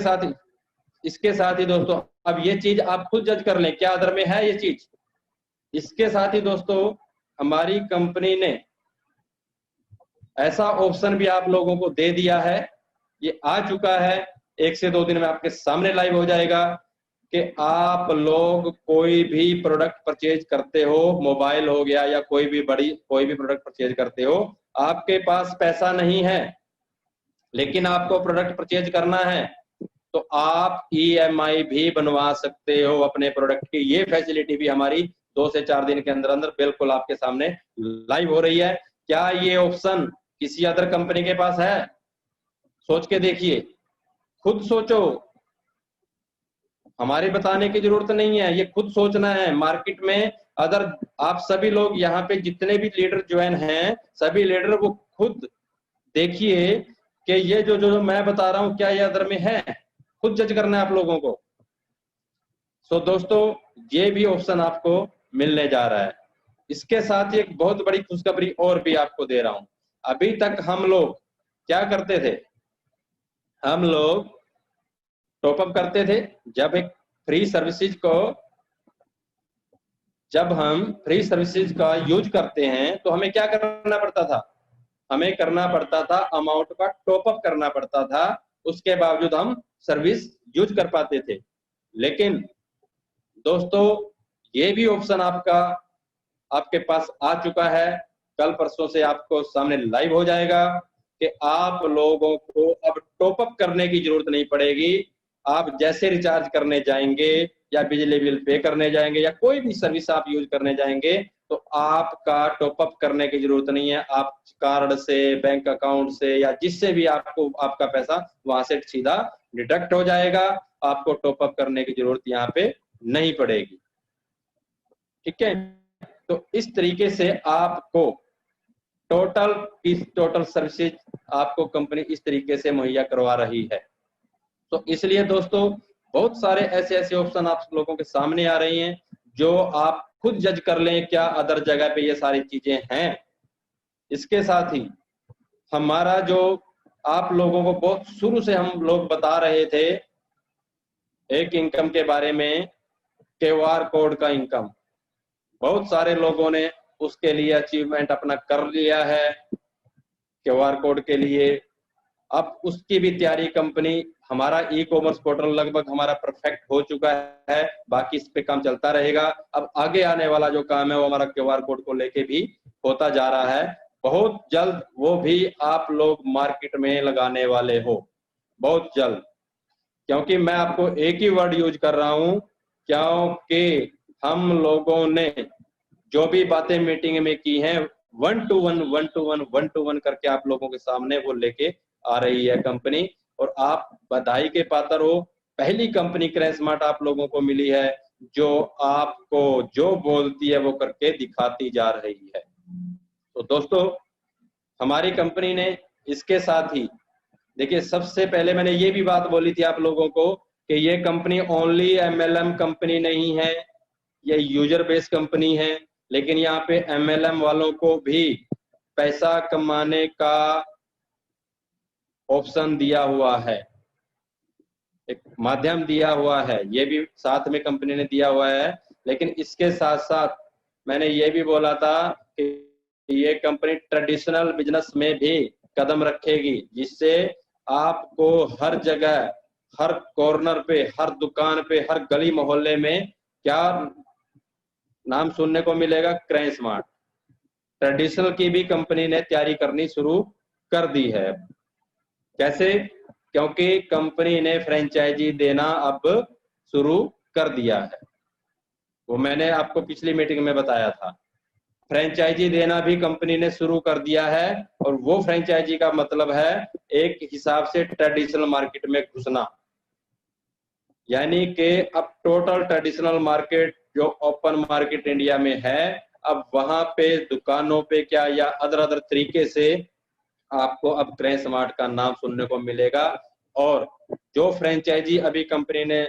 साथ ही दोस्तों, अब ये चीज आप खुद जज कर लें क्या अदर में है ये चीज। इसके साथ ही दोस्तों, हमारी कंपनी ने ऐसा ऑप्शन भी आप लोगों को दे दिया है, ये आ चुका है, 1 से 2 दिन में आपके सामने लाइव हो जाएगा कि आप लोग कोई भी प्रोडक्ट परचेज करते हो, मोबाइल हो गया या कोई भी प्रोडक्ट परचेज करते हो, आपके पास पैसा नहीं है लेकिन आपको प्रोडक्ट परचेज करना है, तो आप EMI भी बनवा सकते हो अपने प्रोडक्ट की। ये फैसिलिटी भी हमारी 2 से 4 दिन के अंदर अंदर बिल्कुल आपके सामने लाइव हो रही है। क्या ये ऑप्शन किसी अदर कंपनी के पास है? सोच के देखिए, खुद सोचो, हमारे बताने की जरूरत नहीं है, ये खुद सोचना है। मार्केट में अदर आप सभी लोग यहाँ पे जितने भी लीडर ज्वाइन हैं, सभी लीडर वो खुद देखिए कि ये जो मैं बता रहा हूं क्या ये अदर में है, खुद जज करना है आप लोगों को। सो दोस्तों ये भी ऑप्शन आपको मिलने जा रहा है। इसके साथ ही एक बहुत बड़ी खुशखबरी और भी आपको दे रहा हूं। अभी तक हम लोग क्या करते थे, हम लोग टॉपअप करते थे। जब एक फ्री सर्विसेज को जब हम फ्री सर्विसेज का यूज करते हैं तो हमें क्या करना पड़ता था, हमें करना पड़ता था अमाउंट का टॉपअप करना पड़ता था, उसके बावजूद हम सर्विस यूज कर पाते थे। लेकिन दोस्तों ये भी ऑप्शन आपके पास आ चुका है, कल परसों से आपको सामने लाइव हो जाएगा कि आप लोगों को अब टॉपअप करने की जरूरत नहीं पड़ेगी। आप जैसे रिचार्ज करने जाएंगे या बिजली बिल पे करने जाएंगे या कोई भी सर्विस आप यूज करने जाएंगे तो आपका टॉपअप करने की जरूरत नहीं है। आप कार्ड से, बैंक अकाउंट से या जिससे भी आपको आपका पैसा वहां से सीधा डिडक्ट हो जाएगा, आपको टॉपअप करने की जरूरत यहाँ पे नहीं पड़ेगी। ठीक है, तो इस तरीके से आपको टोटल सर्विसेज आपको कंपनी इस तरीके से मुहैया करवा रही है। तो इसलिए दोस्तों बहुत सारे ऐसे ऑप्शन आप लोगों के सामने आ रही हैं जो आप खुद जज कर लें क्या अदर जगह पे ये सारी चीजें हैं। इसके साथ ही हमारा जो आप लोगों को बहुत शुरू से हम लोग बता रहे थे एक इनकम के बारे में, QR कोड का इनकम, बहुत सारे लोगों ने उसके लिए अचीवमेंट अपना कर लिया है QR कोड के लिए। अब उसकी भी तैयारी कंपनी, हमारा ई कॉमर्स पोर्टल लगभग हमारा परफेक्ट हो चुका है, बाकी इस पे काम चलता रहेगा। अब आगे आने वाला जो काम है वो हमारा QR कोड को लेके भी होता जा रहा है। बहुत जल्द वो भी आप लोग मार्केट में लगाने वाले हो, बहुत जल्द। क्योंकि मैं आपको एक ही वर्ड यूज कर रहा हूं, क्योंकि हम लोगों ने जो भी बातें मीटिंग में की हैं 1 to 1 करके आप लोगों के सामने वो लेके आ रही है कंपनी। और आप बधाई के पात्र हो, पहली कंपनी क्रैशमार्ट आप लोगों को मिली है जो आपको जो बोलती है वो करके दिखाती जा रही है। तो दोस्तों हमारी कंपनी ने इसके साथ ही देखिए, सबसे पहले मैंने ये भी बात बोली थी आप लोगों को कि ये कंपनी ओनली MLM कंपनी नहीं है, ये यूजर बेस कंपनी है। लेकिन यहाँ पे MLM वालों को भी पैसा कमाने का ऑप्शन दिया हुआ है, एक माध्यम दिया हुआ है, ये भी साथ में कंपनी ने दिया हुआ है। लेकिन इसके साथ साथ मैंने ये भी बोला था कि ये कंपनी ट्रेडिशनल बिजनेस में भी कदम रखेगी, जिससे आपको हर जगह, हर कॉर्नर पे, हर दुकान पे, हर गली मोहल्ले में क्या नाम सुनने को मिलेगा, क्रैशमार्ट। ट्रेडिशनल की भी कंपनी ने तैयारी करनी शुरू कर दी है। कैसे? क्योंकि कंपनी ने फ्रेंचाइजी देना अब शुरू कर दिया है। वो मैंने आपको पिछली मीटिंग में बताया था, फ्रेंचाइजी देना भी कंपनी ने शुरू कर दिया है। और वो फ्रेंचाइजी का मतलब है एक हिसाब से ट्रेडिशनल मार्केट में घुसना, यानी कि अब टोटल ट्रेडिशनल मार्केट जो ओपन मार्केट इंडिया में है, अब वहां पे दुकानों पे क्या या अदर तरीके से आपको अब क्रैशमार्ट का नाम सुनने को मिलेगा। और जो फ्रेंचाइजी अभी कंपनी ने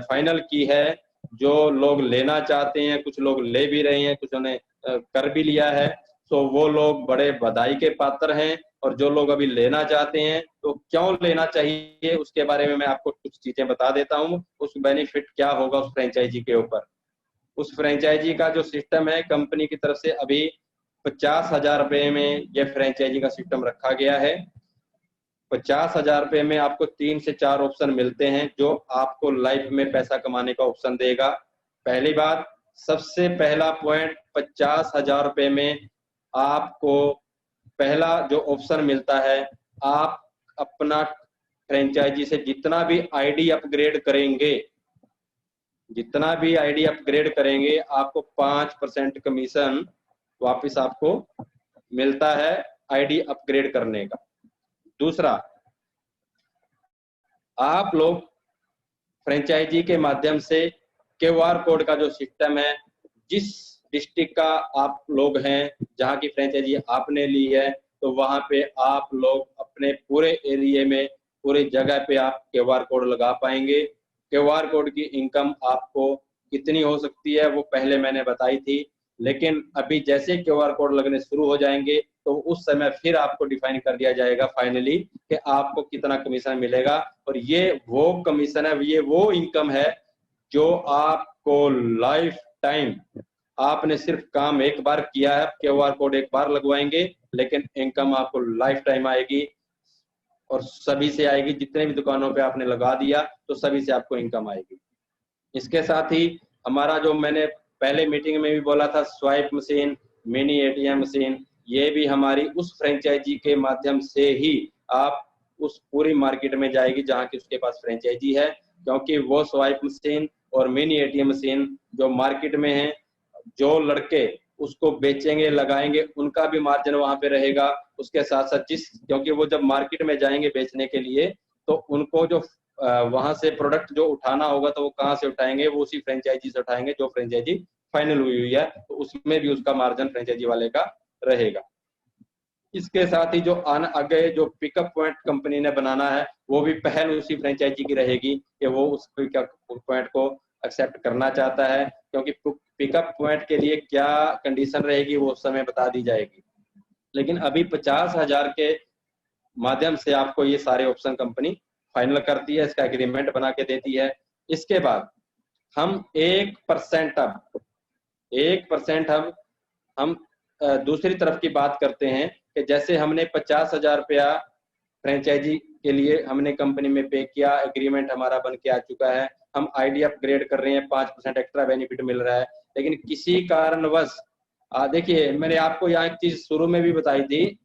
फाइनल की है, जो लोग लेना चाहते हैं, कुछ लोग ले भी रहे हैं, कुछ ने कर भी लिया है, तो वो लोग बड़े बधाई के पात्र हैं। और जो लोग अभी लेना चाहते हैं तो क्यों लेना चाहिए उसके बारे में मैं आपको कुछ चीजें बता देता हूँ, उस बेनिफिट क्या होगा उस फ्रेंचाइजी के ऊपर। उस फ्रेंचाइजी का जो सिस्टम है कंपनी की तरफ से, अभी 50,000 रुपए में ये फ्रेंचाइजी का सिस्टम रखा गया है। 50,000 रुपए में आपको 3 से 4 ऑप्शन मिलते हैं जो आपको लाइफ में पैसा कमाने का ऑप्शन देगा। पहली बात, सबसे पहला पॉइंट, 50,000 रुपए में आपको पहला जो ऑप्शन मिलता है, आप अपना फ्रेंचाइजी से जितना भी आईडी अपग्रेड करेंगे, जितना भी आईडी अपग्रेड करेंगे, आपको 5% कमीशन वापस आपको मिलता है आईडी अपग्रेड करने का। दूसरा, आप लोग फ्रेंचाइजी के माध्यम से QR कोड का जो सिस्टम है, जिस डिस्ट्रिक्ट का आप लोग हैं, जहां की फ्रेंचाइजी आपने ली है, तो वहां पे आप लोग अपने पूरे एरिया में, पूरे जगह पे आप QR कोड लगा पाएंगे। QR कोड की इनकम आपको कितनी हो सकती है वो पहले मैंने बताई थी, लेकिन अभी जैसे क्यूआर कोड लगने शुरू हो जाएंगे तो उस समय फिर आपको डिफाइन कर दिया जाएगा फाइनली कि आपको कितना कमीशन मिलेगा। और ये वो कमीशन है, ये वो इनकम है जो आपको लाइफ टाइम, आपने सिर्फ काम एक बार किया है, क्यूआर कोड एक बार लगवाएंगे, लेकिन इनकम आपको लाइफ टाइम आएगी और सभी से आएगी। जितने भी दुकानों पे आपने लगा दिया तो सभी से आपको इनकम आएगी। इसके साथ ही हमारा जो मैंने पहले मीटिंग में भी बोला था, swipe machine, mini ATM machine, ये भी हमारी उस फ्रेंचाइजी के माध्यम से ही आप उस पूरी मार्केट में जाएगी जहां की उसके पास फ्रेंचाइजी है, क्योंकि वो स्वाइप मशीन और मिनी एटीएम मशीन जो मार्केट में है, जो लड़के उसको बेचेंगे लगाएंगे उनका भी मार्जिन वहां पे रहेगा। उसके साथ साथ क्योंकि वो जब मार्केट में जाएंगे बेचने के लिए तो उनको जो वहां से प्रोडक्ट जो उठाना होगा तो वो कहाँ से उठाएंगे, वो उसी फ्रेंचाइजी से उठाएंगे जो फ्रेंचाइजी फाइनल हुई है, तो उसमें भी उसका मार्जिन फ्रेंचाइजी वाले का रहेगा। इसके साथ ही जो आगे जो पिकअप पॉइंट कंपनी ने बनाना है वो भी पहल उसी फ्रेंचाइजी की रहेगी कि वो उस पिकअप पॉइंट को एक्सेप्ट करना चाहता है, क्योंकि पिकअप पॉइंट के लिए क्या कंडीशन रहेगी वो उस समय बता दी जाएगी। लेकिन अभी 50,000 के माध्यम से आपको ये सारे ऑप्शन कंपनी फाइनल करती है, इसका एग्रीमेंट बना के देती है। इसके बाद हम 1% अब हम दूसरी तरफ की बात करते हैं कि जैसे हमने 50,000 रुपया फ्रेंचाइजी के लिए हमने कंपनी में पे किया, एग्रीमेंट हमारा बन के आ चुका है, हम आईडी अपग्रेड कर रहे हैं, 5% एक्स्ट्रा बेनिफिट मिल रहा है, लेकिन किसी कारणवश देखिए मैंने आपको यहाँ एक चीज शुरू में भी बताई थी,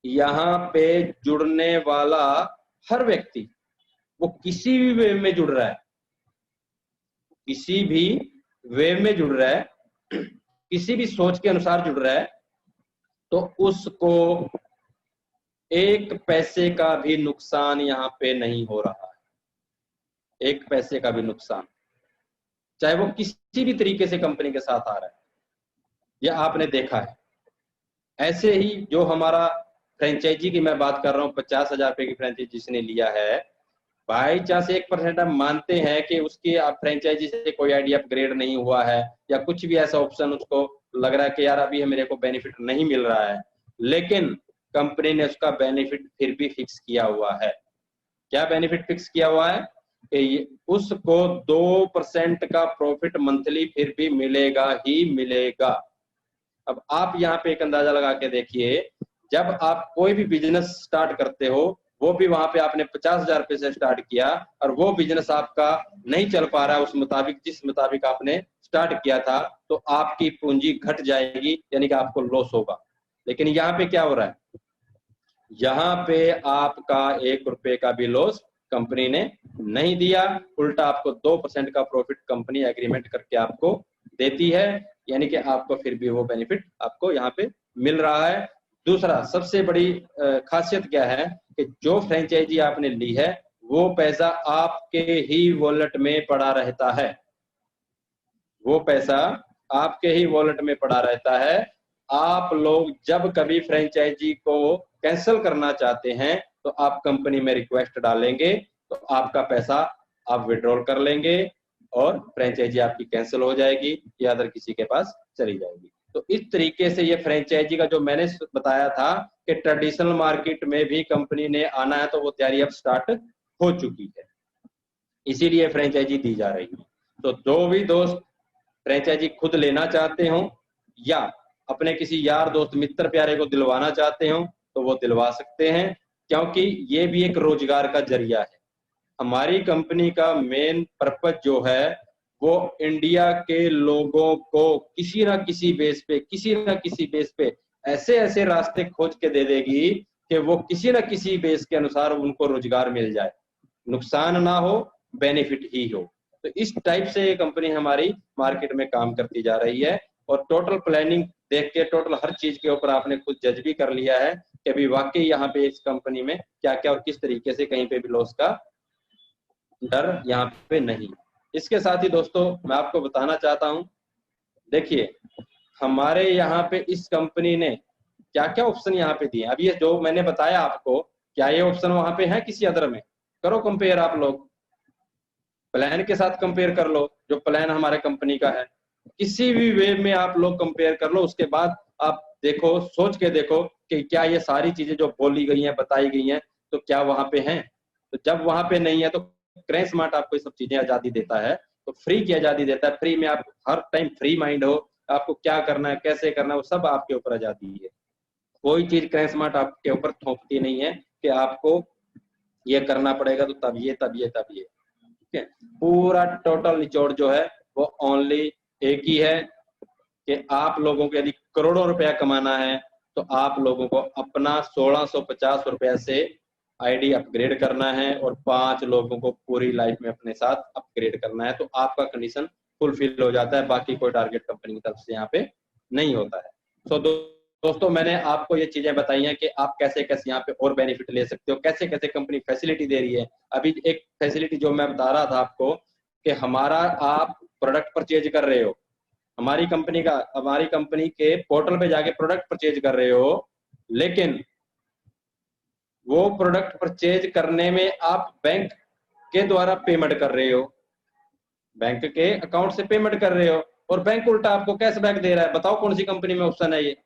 यहाँ पे जुड़ने वाला हर व्यक्ति वो किसी भी वे में जुड़ रहा है, किसी भी वे में जुड़ रहा है, किसी भी सोच के अनुसार जुड़ रहा है, तो उसको 1 पैसे का भी नुकसान यहाँ पे नहीं हो रहा है। 1 पैसे का भी नुकसान, चाहे वो किसी भी तरीके से कंपनी के साथ आ रहा है, यह आपने देखा है। ऐसे ही जो हमारा फ्रेंचाइजी की मैं बात कर रहा हूँ, 50,000 रुपए की फ्रेंचाइजी जिसने लिया है, बाई चांस 1% हम मानते हैं कि उसकी फ्रेंचाइजी से कोई आईडी अपग्रेड नहीं हुआ है या कुछ भी ऐसा ऑप्शन उसको लग रहा है कि यार अभी मेरे को बेनिफिट नहीं मिल रहा है, लेकिन कंपनी ने उसका बेनिफिट फिर भी फिक्स किया हुआ है। क्या बेनिफिट फिक्स किया हुआ है कि उसको 2% का प्रॉफिट मंथली फिर भी मिलेगा ही मिलेगा। अब आप यहाँ पे एक अंदाजा लगा के देखिए, जब आप कोई भी बिजनेस स्टार्ट करते हो, वो भी वहां पे आपने 50,000 रुपए से स्टार्ट किया और वो बिजनेस आपका नहीं चल पा रहा है उस मुताबिक जिस मुताबिक आपने स्टार्ट किया था, तो आपकी पूंजी घट जाएगी, यानी कि आपको लॉस होगा। लेकिन यहाँ पे क्या हो रहा है, यहाँ पे आपका 1 रुपए का भी लॉस कंपनी ने नहीं दिया, उल्टा आपको 2% का प्रॉफिट कंपनी एग्रीमेंट करके आपको देती है, यानी कि आपको फिर भी वो बेनिफिट आपको यहाँ पे मिल रहा है। दूसरा सबसे बड़ी खासियत क्या है कि जो फ्रेंचाइजी आपने ली है वो पैसा आपके ही वॉलेट में पड़ा रहता है, वो पैसा आपके ही वॉलेट में पड़ा रहता है। आप लोग जब कभी फ्रेंचाइजी को कैंसिल करना चाहते हैं तो आप कंपनी में रिक्वेस्ट डालेंगे तो आपका पैसा आप विड्रॉल कर लेंगे और फ्रेंचाइजी आपकी कैंसिल हो जाएगी या अदर किसी के पास चली जाएगी। तो इस तरीके से ये फ्रेंचाइजी का जो मैंने बताया था कि ट्रेडिशनल मार्केट में भी कंपनी ने आना है, तो वो तैयारी अब स्टार्ट हो चुकी है, इसीलिए फ्रेंचाइजी दी जा रही है। तो जो भी दोस्त फ्रेंचाइजी खुद लेना चाहते हो या अपने किसी यार दोस्त मित्र प्यारे को दिलवाना चाहते हो तो वो दिलवा सकते हैं, क्योंकि ये भी एक रोजगार का जरिया है। हमारी कंपनी का मेन पर्पज जो है वो इंडिया के लोगों को किसी ना किसी बेस पे ऐसे ऐसे रास्ते खोज के दे देगी कि वो किसी ना किसी बेस के अनुसार उनको रोजगार मिल जाए, नुकसान ना हो, बेनिफिट ही हो। तो इस टाइप से ये कंपनी हमारी मार्केट में काम करती जा रही है और टोटल प्लानिंग देख के टोटल हर चीज के ऊपर आपने खुद जज भी कर लिया है कि अभी वाकई यहाँ पे इस कंपनी में क्या क्या और किस तरीके से कहीं पे भी लॉस का डर यहाँ पे नहीं। इसके साथ ही दोस्तों मैं आपको बताना चाहता हूँ, देखिए हमारे यहाँ पे इस कंपनी ने क्या क्या ऑप्शन यहाँ पे दिए। अब ये जो मैंने बताया आपको, क्या ये ऑप्शन वहां पे है किसी अदर में? करो कंपेयर आप लोग, प्लान के साथ कंपेयर कर लो, जो प्लान हमारे कंपनी का है, किसी भी वे में आप लोग कंपेयर कर लो। उसके बाद आप देखो, सोच के देखो कि क्या ये सारी चीजें जो बोली गई हैं, बताई गई हैं, तो क्या वहां पे हैं। तो जब वहां पे नहीं है तो क्रैश स्मार्ट आपको ये सब चीजें आजादी देता है, तो फ्री की आजादी देता है। फ्री में आप हर टाइम फ्री माइंड हो, आपको क्या करना है, कैसे करना है, वो सब आपके ऊपर आजादी है। कोई चीज क्रैश स्मार्ट आपके ऊपर थोपती नहीं है कि आपको ये करना पड़ेगा तो तब ये तब ये तब ये। ठीक है, पूरा टोटल निचोड़ जो है वो ओनली एक ही है कि आप लोगों को यदि करोड़ों रुपया कमाना है तो आप लोगों को अपना 1650 रुपया से आईडी अपग्रेड करना है और 5 लोगों को पूरी लाइफ में अपने साथ अपग्रेड करना है, तो आपका कंडीशन फुलफिल हो जाता है। बाकी कोई टारगेट कंपनी की तरफ से यहाँ पे नहीं होता है। सो दोस्तों, मैंने आपको ये चीजें बताई हैं कि आप कैसे कैसे यहाँ पे और बेनिफिट ले सकते हो, कैसे कैसे कंपनी फैसिलिटी दे रही है। अभी एक फैसिलिटी जो मैं बता रहा था आपको कि हमारा आप प्रोडक्ट परचेज कर रहे हो, हमारी कंपनी के पोर्टल पे जाके प्रोडक्ट परचेज कर रहे हो, लेकिन वो प्रोडक्ट परचेज करने में आप बैंक के द्वारा पेमेंट कर रहे हो, बैंक के अकाउंट से पेमेंट कर रहे हो, और बैंक उल्टा आपको कैशबैक दे रहा है। बताओ कौन सी कंपनी में ऑप्शन है ये।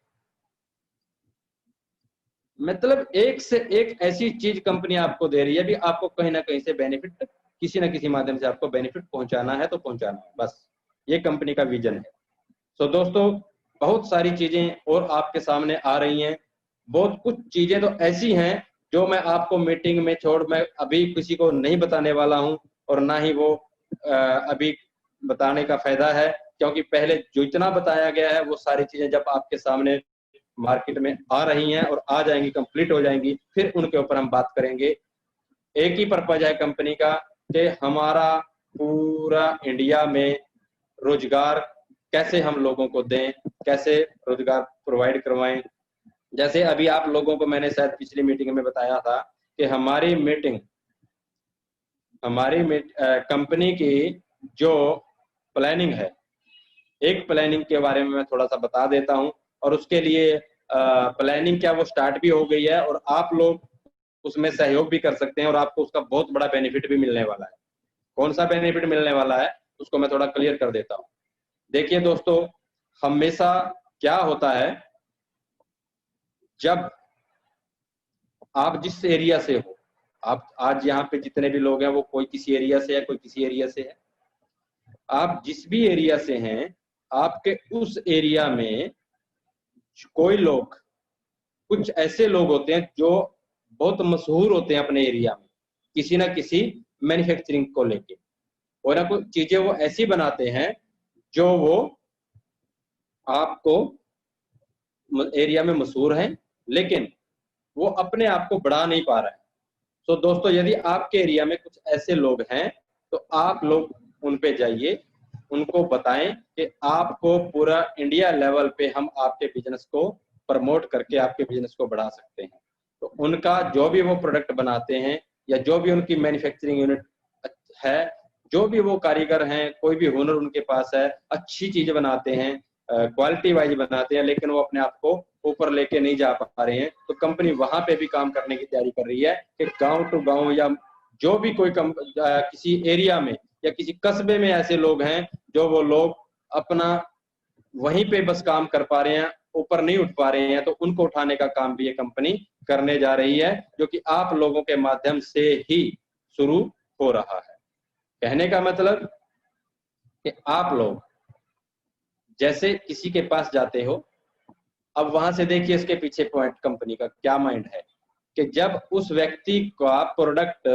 मतलब एक से एक ऐसी चीज कंपनी आपको दे रही है, भी आपको कहीं ना कहीं से बेनिफिट, किसी ना किसी माध्यम से आपको बेनिफिट पहुंचाना है तो पहुंचाना है, बस ये कंपनी का विजन है। तो दोस्तों, बहुत सारी चीजें और आपके सामने आ रही हैं। बहुत कुछ चीजें तो ऐसी हैं जो मैं आपको मीटिंग में मैं अभी किसी को नहीं बताने वाला हूं, और ना ही वो अभी बताने का फायदा है, क्योंकि पहले जो इतना बताया गया है वो सारी चीजें जब आपके सामने मार्केट में आ रही हैं और आ जाएंगी, कंप्लीट हो जाएंगी, फिर उनके ऊपर हम बात करेंगे। एक ही पर्पज है कंपनी का कि हमारा पूरा इंडिया में रोजगार कैसे हम लोगों को दें, कैसे रोजगार प्रोवाइड करवाएं। जैसे अभी आप लोगों को मैंने शायद पिछली मीटिंग में बताया था कि हमारी कंपनी की जो प्लानिंग है, एक प्लानिंग के बारे में मैं थोड़ा सा बता देता हूं, और उसके लिए प्लानिंग क्या वो स्टार्ट भी हो गई है और आप लोग उसमें सहयोग भी कर सकते हैं, और आपको उसका बहुत बड़ा बेनिफिट भी मिलने वाला है। कौन सा बेनिफिट मिलने वाला है उसको मैं थोड़ा क्लियर कर देता हूं। देखिए दोस्तों, हमेशा क्या होता है, जब आप जिस एरिया से हो, आप आज यहाँ पे जितने भी लोग हैं वो कोई किसी एरिया से है, कोई किसी एरिया से है, आप जिस भी एरिया से हैं, आपके उस एरिया में कोई लोग, कुछ ऐसे लोग होते हैं जो बहुत मशहूर होते हैं अपने एरिया में किसी ना किसी मैन्युफैक्चरिंग को लेके, और ना कुछ चीजें वो ऐसी बनाते हैं जो वो आपको एरिया में मशहूर हैं, लेकिन वो अपने आप को बढ़ा नहीं पा रहा है। तो दोस्तों, यदि आपके एरिया में कुछ ऐसे लोग हैं तो आप लोग उन पे जाइए, उनको बताएं कि आपको पूरा इंडिया लेवल पे हम आपके बिजनेस को प्रमोट करके आपके बिजनेस को बढ़ा सकते हैं। तो उनका जो भी वो प्रोडक्ट बनाते हैं या जो भी उनकी मैन्युफैक्चरिंग यूनिट है, जो भी वो कारीगर हैं, कोई भी हुनर उनके पास है, अच्छी चीजें बनाते हैं, क्वालिटी वाइज बनाते हैं, लेकिन वो अपने आप को ऊपर लेके नहीं जा पा रहे हैं, तो कंपनी वहां पे भी काम करने की तैयारी कर रही है कि गांव टू गांव या जो भी कोई किसी एरिया में या किसी कस्बे में ऐसे लोग हैं जो वो लोग अपना वहीं पे बस काम कर पा रहे हैं, ऊपर नहीं उठ पा रहे हैं, तो उनको उठाने का काम भी ये कंपनी करने जा रही है, जो कि आप लोगों के माध्यम से ही शुरू हो रहा है। कहने का मतलब कि आप लोग जैसे किसी के पास जाते हो, अब वहां से देखिए इसके पीछे पॉइंट कंपनी का क्या माइंड है कि जब उस व्यक्ति का प्रोडक्ट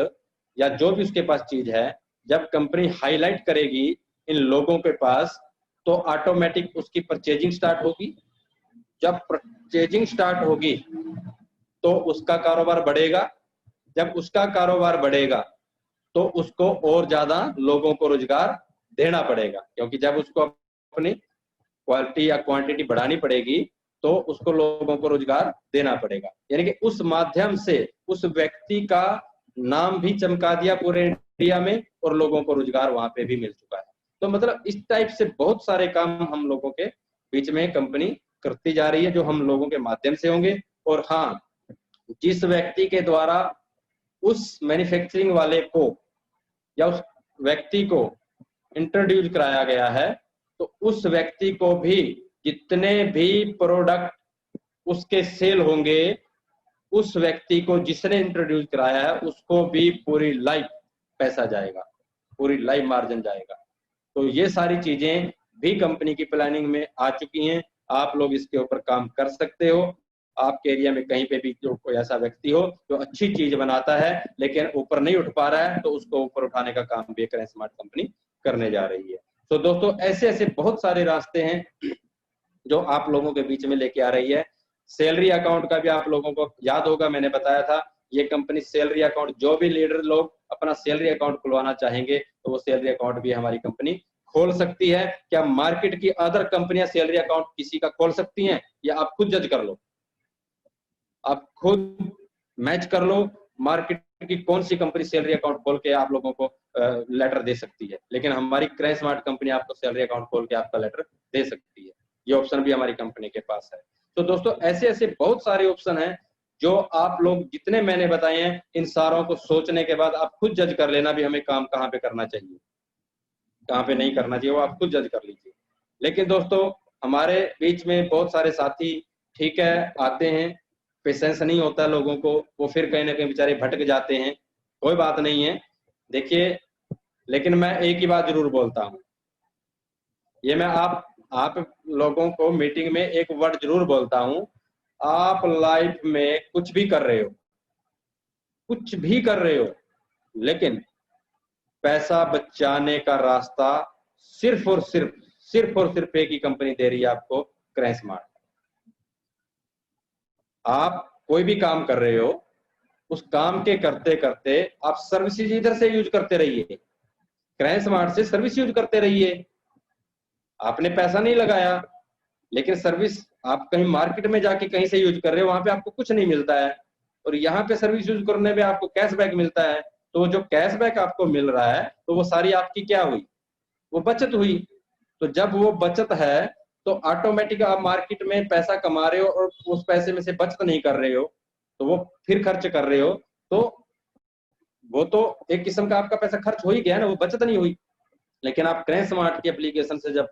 या जो भी उसके पास चीज है, जब कंपनी हाईलाइट करेगी इन लोगों के पास, तो ऑटोमेटिक उसकी परचेजिंग स्टार्ट होगी। जब परचेजिंग स्टार्ट होगी तो उसका कारोबार बढ़ेगा। जब उसका कारोबार बढ़ेगा तो उसको और ज्यादा लोगों को रोजगार देना पड़ेगा, क्योंकि जब उसको अपनी क्वालिटी या क्वांटिटी बढ़ानी पड़ेगी तो उसको लोगों को रोजगार देना पड़ेगा। यानी कि उस माध्यम से उस व्यक्ति का नाम भी चमका दिया पूरे इंडिया में और लोगों को रोजगार वहां पे भी मिल चुका है। तो मतलब इस टाइप से बहुत सारे काम हम लोगों के बीच में कंपनी करती जा रही है, जो हम लोगों के माध्यम से होंगे। और हाँ, जिस व्यक्ति के द्वारा उस मैन्युफैक्चरिंग वाले को या उस व्यक्ति को इंट्रोड्यूस कराया गया है तो उस व्यक्ति को भी जितने भी प्रोडक्ट उसके सेल होंगे, उस व्यक्ति को जिसने इंट्रोड्यूस कराया है उसको भी पूरी लाइफ पैसा जाएगा, पूरी लाइफ मार्जिन जाएगा। तो ये सारी चीजें भी कंपनी की प्लानिंग में आ चुकी हैं। आप लोग इसके ऊपर काम कर सकते हो। आपके एरिया में कहीं पे भी जो कोई ऐसा व्यक्ति हो जो अच्छी चीज बनाता है लेकिन ऊपर नहीं उठ पा रहा है, तो उसको ऊपर उठाने का काम भी करें स्मार्ट कंपनी करने जा रही है। तो दोस्तों ऐसे ऐसे बहुत सारे रास्ते हैं जो आप लोगों के बीच में लेके आ रही है। सैलरी अकाउंट का भी आप लोगों को याद होगा, मैंने बताया था ये कंपनी सैलरी अकाउंट, जो भी लीडर लोग अपना सैलरी अकाउंट खुलवाना चाहेंगे तो वो सैलरी अकाउंट भी हमारी कंपनी खोल सकती है। क्या मार्केट की अदर कंपनियां सैलरी अकाउंट किसी का खोल सकती हैं? या आप खुद जज कर लो, आप खुद मैच कर लो मार्केट की कौन सी कंपनी सैलरी अकाउंट खोल के आप लोगों को लेटर दे सकती है। लेकिन हमारी क्रय स्मार्ट कंपनी आपको सैलरी अकाउंट खोल के आपका लेटर दे सकती है। ये ऑप्शन भी हमारी कंपनी के पास है। तो दोस्तों ऐसे ऐसे बहुत सारे ऑप्शन हैं जो आप लोग जितने मैंने बताए हैं, इन सारों को सोचने के बाद आप खुद जज कर लेना भी हमें काम कहाँ पे करना चाहिए, कहाँ पे नहीं करना चाहिए, वो आप खुद जज कर लीजिए। लेकिन दोस्तों हमारे बीच में बहुत सारे साथी ठीक है आते हैं, पेशेंस नहीं होता लोगों को, वो फिर कहीं ना कहीं बेचारे भटक जाते हैं, कोई बात नहीं है। देखिए लेकिन मैं एक ही बात जरूर बोलता हूँ, ये मैं आप लोगों को मीटिंग में एक वर्ड जरूर बोलता हूँ, आप लाइफ में कुछ भी कर रहे हो, कुछ भी कर रहे हो, लेकिन पैसा बचाने का रास्ता सिर्फ और सिर्फ एक ही कंपनी दे रही है आपको, क्रय स्मार्ट। आप कोई भी काम कर रहे हो, उस काम के करते करते आप सर्विसेज इधर से यूज करते रहिए, क्रय स्मार्ट से सर्विस यूज करते रहिए। आपने पैसा नहीं लगाया, लेकिन सर्विस आप कहीं मार्केट में जाके कहीं से यूज कर रहे हो, वहां पे आपको कुछ नहीं मिलता है, और यहाँ पे सर्विस यूज करने में आपको कैशबैक मिलता है। तो जो कैशबैक आपको मिल रहा है तो वो सारी आपकी क्या हुई, वो बचत हुई। तो जब वो बचत है तो ऑटोमेटिक आप मार्केट में पैसा कमा रहे हो और उस पैसे में से बचत नहीं कर रहे हो, तो वो फिर खर्च कर रहे हो, तो वो तो एक किस्म का आपका पैसा खर्च हो ही गया ना, वो बचत नहीं हुई। लेकिन आप क्रय स्मार्ट की एप्लीकेशन से जब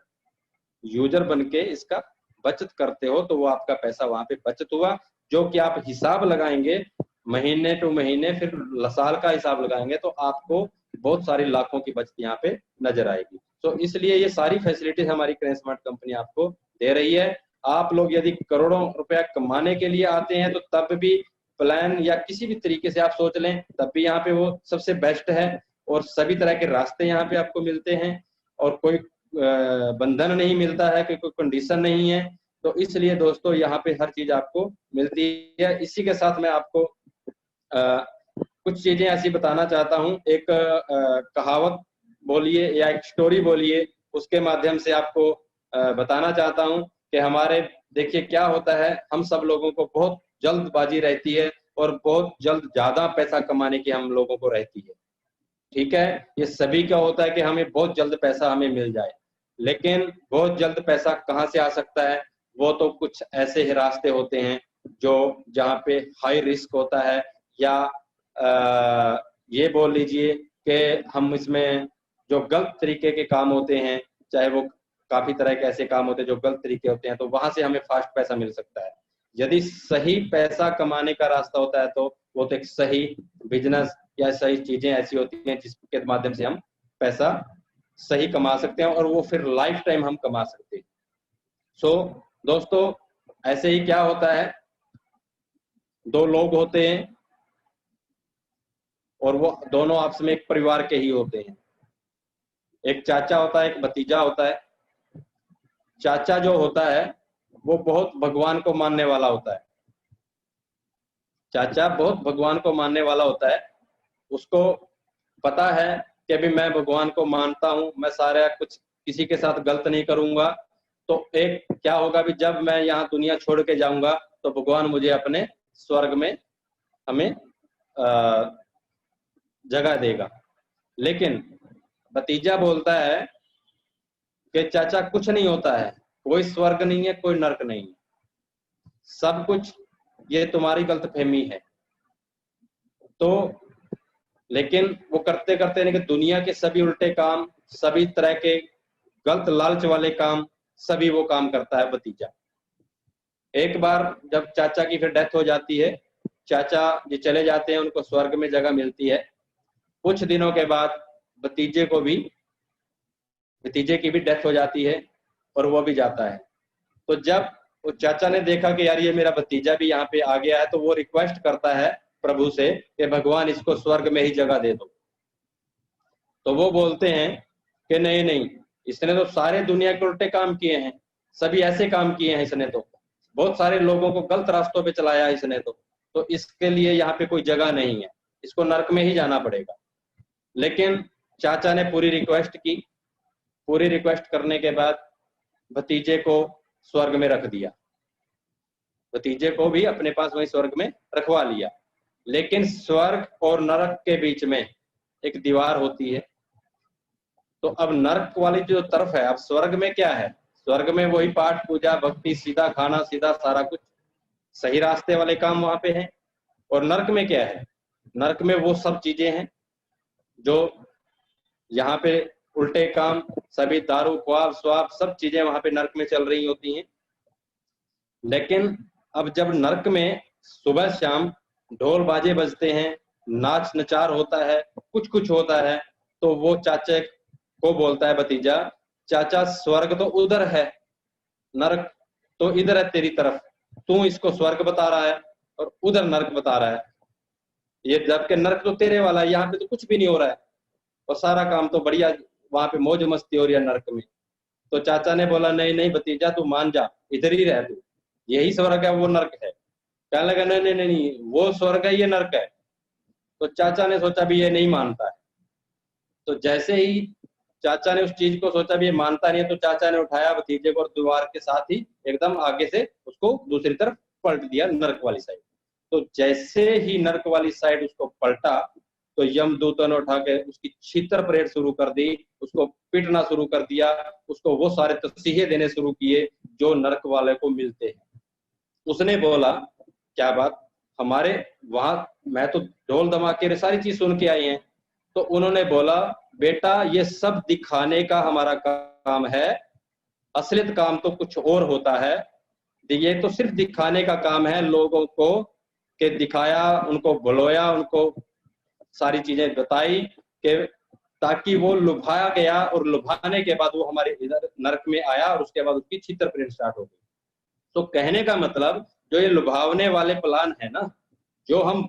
यूजर बन के इसका बचत करते हो तो वो आपका पैसा वहां पे बचत हुआ, जो कि आप हिसाब लगाएंगे महीने टू महीने, फिर साल का हिसाब लगाएंगे तो आपको बहुत सारी लाखों की बचत यहाँ पे नजर आएगी। तो इसलिए ये सारी फैसिलिटीज हमारी क्रय स्मार्ट कंपनी आपको दे रही है। आप लोग यदि करोड़ों रुपया कमाने के लिए आते हैं तो तब भी प्लान या किसी भी तरीके से आप सोच लें, तब भी यहाँ पे वो सबसे बेस्ट है, और सभी तरह के रास्ते यहाँ पे आपको मिलते हैं, और कोई बंधन नहीं मिलता है कि कोई कंडीशन नहीं है। तो इसलिए दोस्तों यहाँ पे हर चीज आपको मिलती है। इसी के साथ मैं आपको कुछ चीजें ऐसी बताना चाहता हूँ, एक कहावत बोलिए या एक स्टोरी बोलिए, उसके माध्यम से आपको बताना चाहता हूँ कि हमारे देखिए क्या होता है, हम सब लोगों को बहुत जल्दबाजी रहती है और बहुत जल्द ज्यादा पैसा कमाने की हम लोगों को रहती है। ठीक है, ये सभी का होता है कि हमें बहुत जल्द पैसा हमें मिल जाए, लेकिन बहुत जल्द पैसा कहाँ से आ सकता है? वो तो कुछ ऐसे ही रास्ते होते हैं जो जहाँ पे हाई रिस्क होता है, या ये बोल लीजिए कि हम इसमें जो गलत तरीके के काम होते हैं, चाहे वो काफी तरह के ऐसे काम होते हैं जो गलत तरीके होते हैं, तो वहां से हमें फास्ट पैसा मिल सकता है। यदि सही पैसा कमाने का रास्ता होता है तो वो तो एक सही बिजनेस या सही चीजें ऐसी होती हैं जिसके माध्यम से हम पैसा सही कमा सकते हैं, और वो फिर लाइफ टाइम हम कमा सकते हैं। सो दोस्तों ऐसे ही क्या होता है, दो लोग होते हैं और वो दोनों आपस में एक परिवार के ही होते हैं। एक चाचा होता है, एक भतीजा होता है। चाचा जो होता है वो बहुत भगवान को मानने वाला होता है। चाचा बहुत भगवान को मानने वाला होता है, उसको पता है कि अभी मैं भगवान को मानता हूं, मैं सारा कुछ किसी के साथ गलत नहीं करूंगा, तो एक क्या होगा भी जब मैं यहाँ दुनिया छोड़ के जाऊंगा तो भगवान मुझे अपने स्वर्ग में हमें जगह देगा। लेकिन भतीजा बोलता है कि चाचा कुछ नहीं होता है, कोई स्वर्ग नहीं है, कोई नरक नहीं है, सब कुछ ये तुम्हारी गलतफहमी है। तो लेकिन वो करते करते यानी कि दुनिया के सभी उल्टे काम, सभी तरह के गलत लालच वाले काम, सभी वो काम करता है भतीजा। एक बार जब चाचा की फिर डेथ हो जाती है, चाचा जी चले जाते हैं, उनको स्वर्ग में जगह मिलती है। कुछ दिनों के बाद भतीजे की भी डेथ हो जाती है और वो भी जाता है। तो जब वो चाचा ने देखा कि यार ये मेरा भतीजा भी यहाँ पे आ गया है, तो वो रिक्वेस्ट करता है प्रभु से कि भगवान इसको स्वर्ग में ही जगह दे दो। तो वो बोलते हैं कि नहीं नहीं, इसने तो सारे दुनिया के उल्टे काम किए हैं, सभी ऐसे काम किए हैं इसने, तो बहुत सारे लोगों को गलत रास्तों पे चलाया है इसने, तो इसके लिए यहाँ पे कोई जगह नहीं है, इसको नरक में ही जाना पड़ेगा। लेकिन चाचा ने पूरी रिक्वेस्ट की, पूरी रिक्वेस्ट करने के बाद भतीजे को स्वर्ग में रख दिया, भतीजे को भी अपने पास वही स्वर्ग में रखवा लिया। लेकिन स्वर्ग और नरक के बीच में एक दीवार होती है। तो अब नरक वाली जो तरफ है, अब स्वर्ग में क्या है? स्वर्ग में वही पाठ पूजा भक्ति, सीधा खाना, सीधा सारा कुछ सही रास्ते वाले काम वहां पे हैं। और नरक में क्या है? नरक में वो सब चीजें हैं जो यहाँ पे उल्टे काम, सभी दारू ख्वाब स्वाब सब चीजें वहां पे नरक में चल रही होती हैं। लेकिन अब जब नरक में सुबह शाम ढोल बाजे बजते हैं, नाच नचार होता है, कुछ कुछ होता है, तो वो चाचा को बोलता है भतीजा, चाचा स्वर्ग तो उधर है, नरक तो इधर है तेरी तरफ, तू इसको स्वर्ग बता रहा है और उधर नरक बता रहा है। ये जबकि नरक तो तेरे वाला है, यहाँ पे तो कुछ भी नहीं हो रहा है और सारा काम तो बढ़िया, वहां पे मौज मस्ती हो रही है नरक में। तो चाचा ने बोला नहीं नहीं भतीजा, तू मान जा, इधर ही रह तू, यही स्वर्ग है वो नरक है। कहने लगा नहीं नहीं नहीं, वो स्वर्ग है ये नरक है। तो चाचा ने सोचा भी ये नहीं मानता है। तो जैसे ही चाचा ने उस चीज को सोचा भी ये मानता नहीं है, तो चाचा ने उठाया भतीजे को और दीवार के साथ ही एकदम आगे से उसको दूसरी तरफ पलट दिया, नरक वाली साइड। तो जैसे ही नरक वाली साइड उसको पलटा, तो यमदूतों ने उठा के उसकी छीतर परेड शुरू कर दी, उसको पीटना शुरू कर दिया, उसको वो सारे तसीहे देने शुरू किए जो नरक वाले को मिलते हैं। उसने बोला क्या बात, हमारे वहां मैं तो ढोल धमाके सारी चीज सुन के आई हैं। तो उन्होंने बोला बेटा ये सब दिखाने का हमारा काम है, असलियत काम तो कुछ और होता है। ये तो सिर्फ दिखाने का काम है, लोगों को के दिखाया, उनको बुलाया, उनको सारी चीजें बताई कि ताकि वो लुभाया गया, और लुभाने के बाद वो हमारे इधर नरक में आया और उसके बाद उसकी छितर परेड स्टार्ट हो गई। तो कहने का मतलब जो ये लुभावने वाले प्लान है ना, जो हम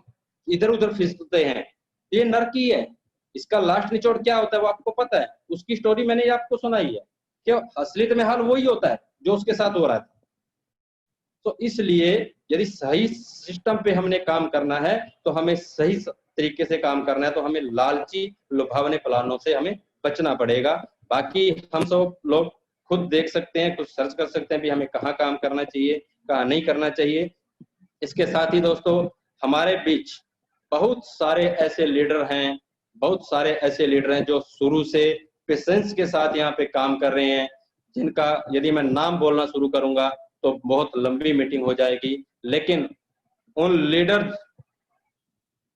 इधर उधर फिसलते हैं, ये नरक ही है। इसका लास्ट निचोड़ क्या होता है वो आपको पता है, उसकी स्टोरी मैंने आपको सुनाई है कि असलियत में हाल वही होता है जो उसके साथ हो रहा था। तो इसलिए यदि सही सिस्टम पे हमने काम करना है तो हमें सही तरीके से काम करना है, तो हमें लालची लुभावने प्लानों से हमें बचना पड़ेगा। बाकी हम सब लोग खुद देख सकते हैं, कुछ सर्च कर सकते हैं भी हमें कहाँ काम करना चाहिए, कहाँ नहीं करना चाहिए। इसके साथ ही दोस्तों हमारे बीच बहुत सारे ऐसे लीडर हैं, बहुत सारे ऐसे लीडर हैं जो शुरू से पेशेंस के साथ यहाँ पे काम कर रहे हैं, जिनका यदि मैं नाम बोलना शुरू करूंगा तो बहुत लंबी मीटिंग हो जाएगी। लेकिन उन लीडर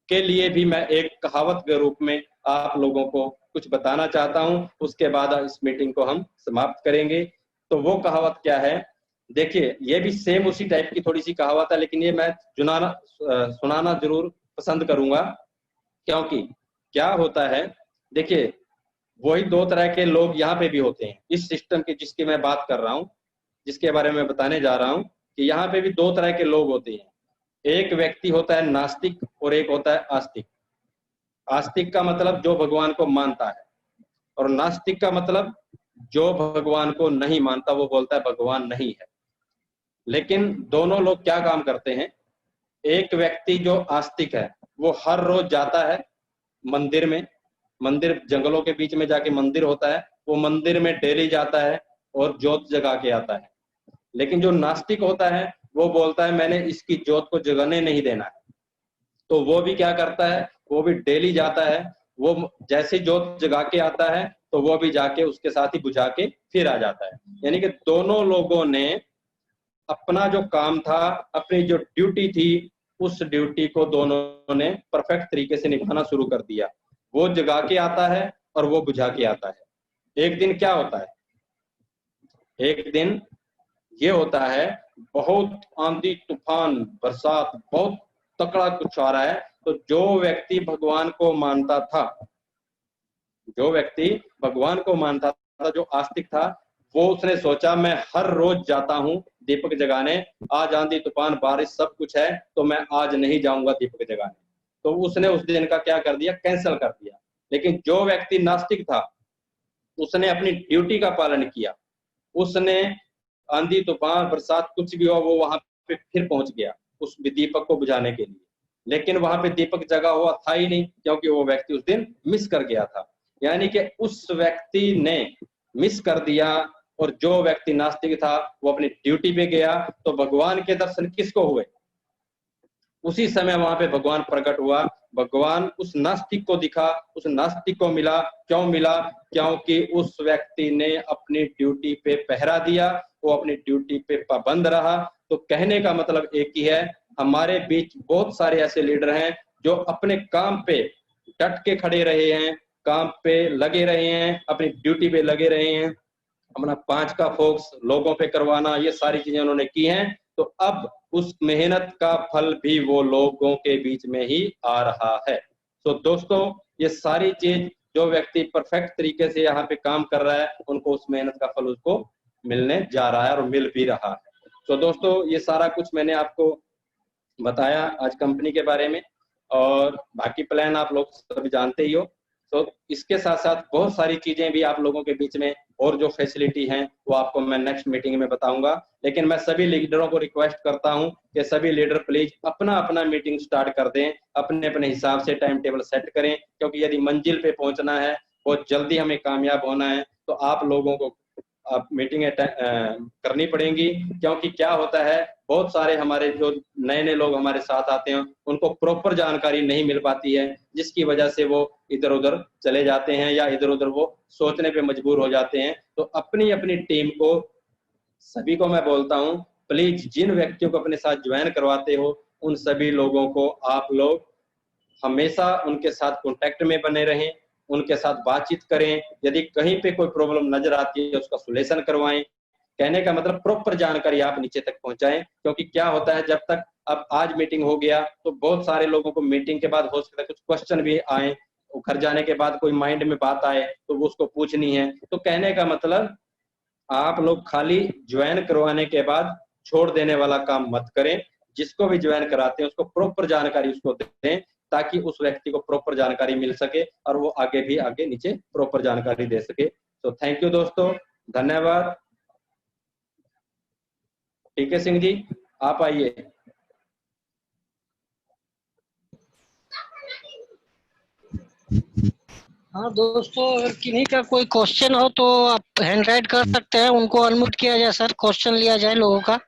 के लिए भी मैं एक कहावत के रूप में आप लोगों को कुछ बताना चाहता हूं, उसके बाद इस मीटिंग को हम समाप्त करेंगे। तो वो कहावत क्या है? देखिए ये भी सेम उसी टाइप की थोड़ी सी कहावत है, लेकिन ये मैं सुनाना जरूर पसंद करूंगा। क्योंकि क्या होता है, देखिए वही दो तरह के लोग यहाँ पे भी होते हैं इस सिस्टम के जिसकी मैं बात कर रहा हूँ, जिसके बारे में बताने जा रहा हूँ, कि यहाँ पे भी दो तरह के लोग होते हैं। एक व्यक्ति होता है नास्तिक और एक होता है आस्तिक। आस्तिक का मतलब जो भगवान को मानता है, और नास्तिक का मतलब जो भगवान को नहीं मानता, वो बोलता है भगवान नहीं है। लेकिन दोनों लोग क्या काम करते हैं? एक व्यक्ति जो आस्तिक है वो हर रोज जाता है मंदिर में, मंदिर जंगलों के बीच में जाके मंदिर होता है, वो मंदिर में डेली जाता है और जोत जगा के आता है। लेकिन जो नास्तिक होता है वो बोलता है मैंने इसकी जोत को जगाने नहीं देना है। तो वो भी क्या करता है, वो भी डेली जाता है, वो जैसे जोत जगा के आता है तो वो भी जाके उसके साथ ही बुझा के फिर आ जाता है। यानी कि दोनों लोगों ने अपना जो काम था, अपनी जो ड्यूटी थी, उस ड्यूटी को दोनों ने परफेक्ट तरीके से निभाना शुरू कर दिया। वो जगा के आता है और वो बुझा के आता है। एक दिन क्या होता है, एक दिन ये होता है, बहुत आंधी तूफान बरसात, बहुत तकड़ा कुछ आ रहा है। तो जो व्यक्ति भगवान को मानता था, जो व्यक्ति भगवान को मानता था, जो आस्तिक था, वो उसने सोचा मैं हर रोज जाता हूँ दीपक जगाने, आज आंधी तूफान बारिश सब कुछ है तो मैं आज नहीं जाऊंगा दीपक जगाने। तो उसने उस दिन का क्या कर दिया, कैंसिल कर दिया। लेकिन जो व्यक्ति नास्तिक था उसने अपनी ड्यूटी का पालन किया, उसने आंधी तूफान बरसात कुछ भी हो वो वहां पे फिर पहुंच गया उस दीपक को बुझाने के लिए। लेकिन वहां पे दीपक जगा हुआ था ही नहीं, क्योंकि वो व्यक्ति उस दिन मिस कर गया था। यानी कि उस व्यक्ति ने मिस कर दिया, और जो व्यक्ति नास्तिक था वो अपनी ड्यूटी पे गया। तो भगवान के दर्शन किसको हुए, उसी समय वहां पे भगवान प्रकट हुआ, भगवान उस नास्तिक को दिखा, उस नास्तिक को मिला। क्यों मिला, क्योंकि उस व्यक्ति ने अपनी ड्यूटी पे पहरा दिया, वो अपनी ड्यूटी पे पाबंद रहा। तो कहने का मतलब एक ही है, हमारे बीच बहुत सारे ऐसे लीडर हैं जो अपने काम पे डट के खड़े रहे हैं, काम पे लगे रहे हैं, अपनी ड्यूटी पे लगे रहे हैं, अपना 5 का फोकस लोगों पे करवाना, ये सारी चीजें उन्होंने की हैं। तो अब उस मेहनत का फल भी वो लोगों के बीच में ही आ रहा है। तो दोस्तों, ये सारी चीज जो व्यक्ति परफेक्ट तरीके से यहाँ पे काम कर रहा है, उनको उस मेहनत का फल उसको मिलने जा रहा है और मिल भी रहा है। तो दोस्तों, ये सारा कुछ मैंने आपको बताया आज कंपनी के बारे में, और बाकी प्लान आप लोग सभी जानते ही हो। तो इसके साथ साथ बहुत सारी चीजें भी आप लोगों के बीच में और जो फैसिलिटी हैं वो आपको मैं नेक्स्ट मीटिंग में बताऊंगा। लेकिन मैं सभी लीडरों को रिक्वेस्ट करता हूं कि सभी लीडर प्लीज अपना अपना मीटिंग स्टार्ट कर दें, अपने अपने हिसाब से टाइम टेबल सेट करें, क्योंकि यदि मंजिल पे पहुंचना है, बहुत जल्दी हमें कामयाब होना है, तो आप लोगों को मीटिंगें करनी पड़ेंगी। क्योंकि क्या होता है, बहुत सारे हमारे जो नए नए लोग हमारे साथ आते हैं उनको प्रॉपर जानकारी नहीं मिल पाती है, जिसकी वजह से वो इधर उधर चले जाते हैं या इधर उधर वो सोचने पे मजबूर हो जाते हैं। तो अपनी अपनी टीम को, सभी को मैं बोलता हूं, प्लीज जिन व्यक्तियों को अपने साथ ज्वाइन करवाते हो उन सभी लोगों को आप लोग हमेशा उनके साथ कांटेक्ट में बने रहें, उनके साथ बातचीत करें। यदि कहीं पे कोई प्रॉब्लम नजर आती है उसका सॉल्यूशन करवाएं। कहने का मतलब प्रॉपर जानकारी आप नीचे तक पहुंचाएं। क्योंकि क्या होता है, जब तक अब आज मीटिंग हो गया तो बहुत सारे लोगों को मीटिंग के बाद हो सकता है कुछ क्वेश्चन भी आए, घर जाने के बाद कोई माइंड में बात आए तो वो उसको पूछनी है। तो कहने का मतलब आप लोग खाली ज्वाइन करवाने के बाद छोड़ देने वाला काम मत करें। जिसको भी ज्वाइन कराते हैं उसको प्रॉपर जानकारी उसको दें, ताकि उस व्यक्ति को प्रॉपर जानकारी मिल सके और वो आगे भी आगे नीचे प्रॉपर जानकारी दे सके। तो थैंक यू दोस्तों, धन्यवाद। ठीक है सिंह जी, आप आइए। हाँ दोस्तों, अगर किन्हीं का कोई क्वेश्चन हो तो आप हैंड राइट कर सकते हैं, उनको अनम्यूट किया जाए सर, क्वेश्चन लिया जाए लोगों का।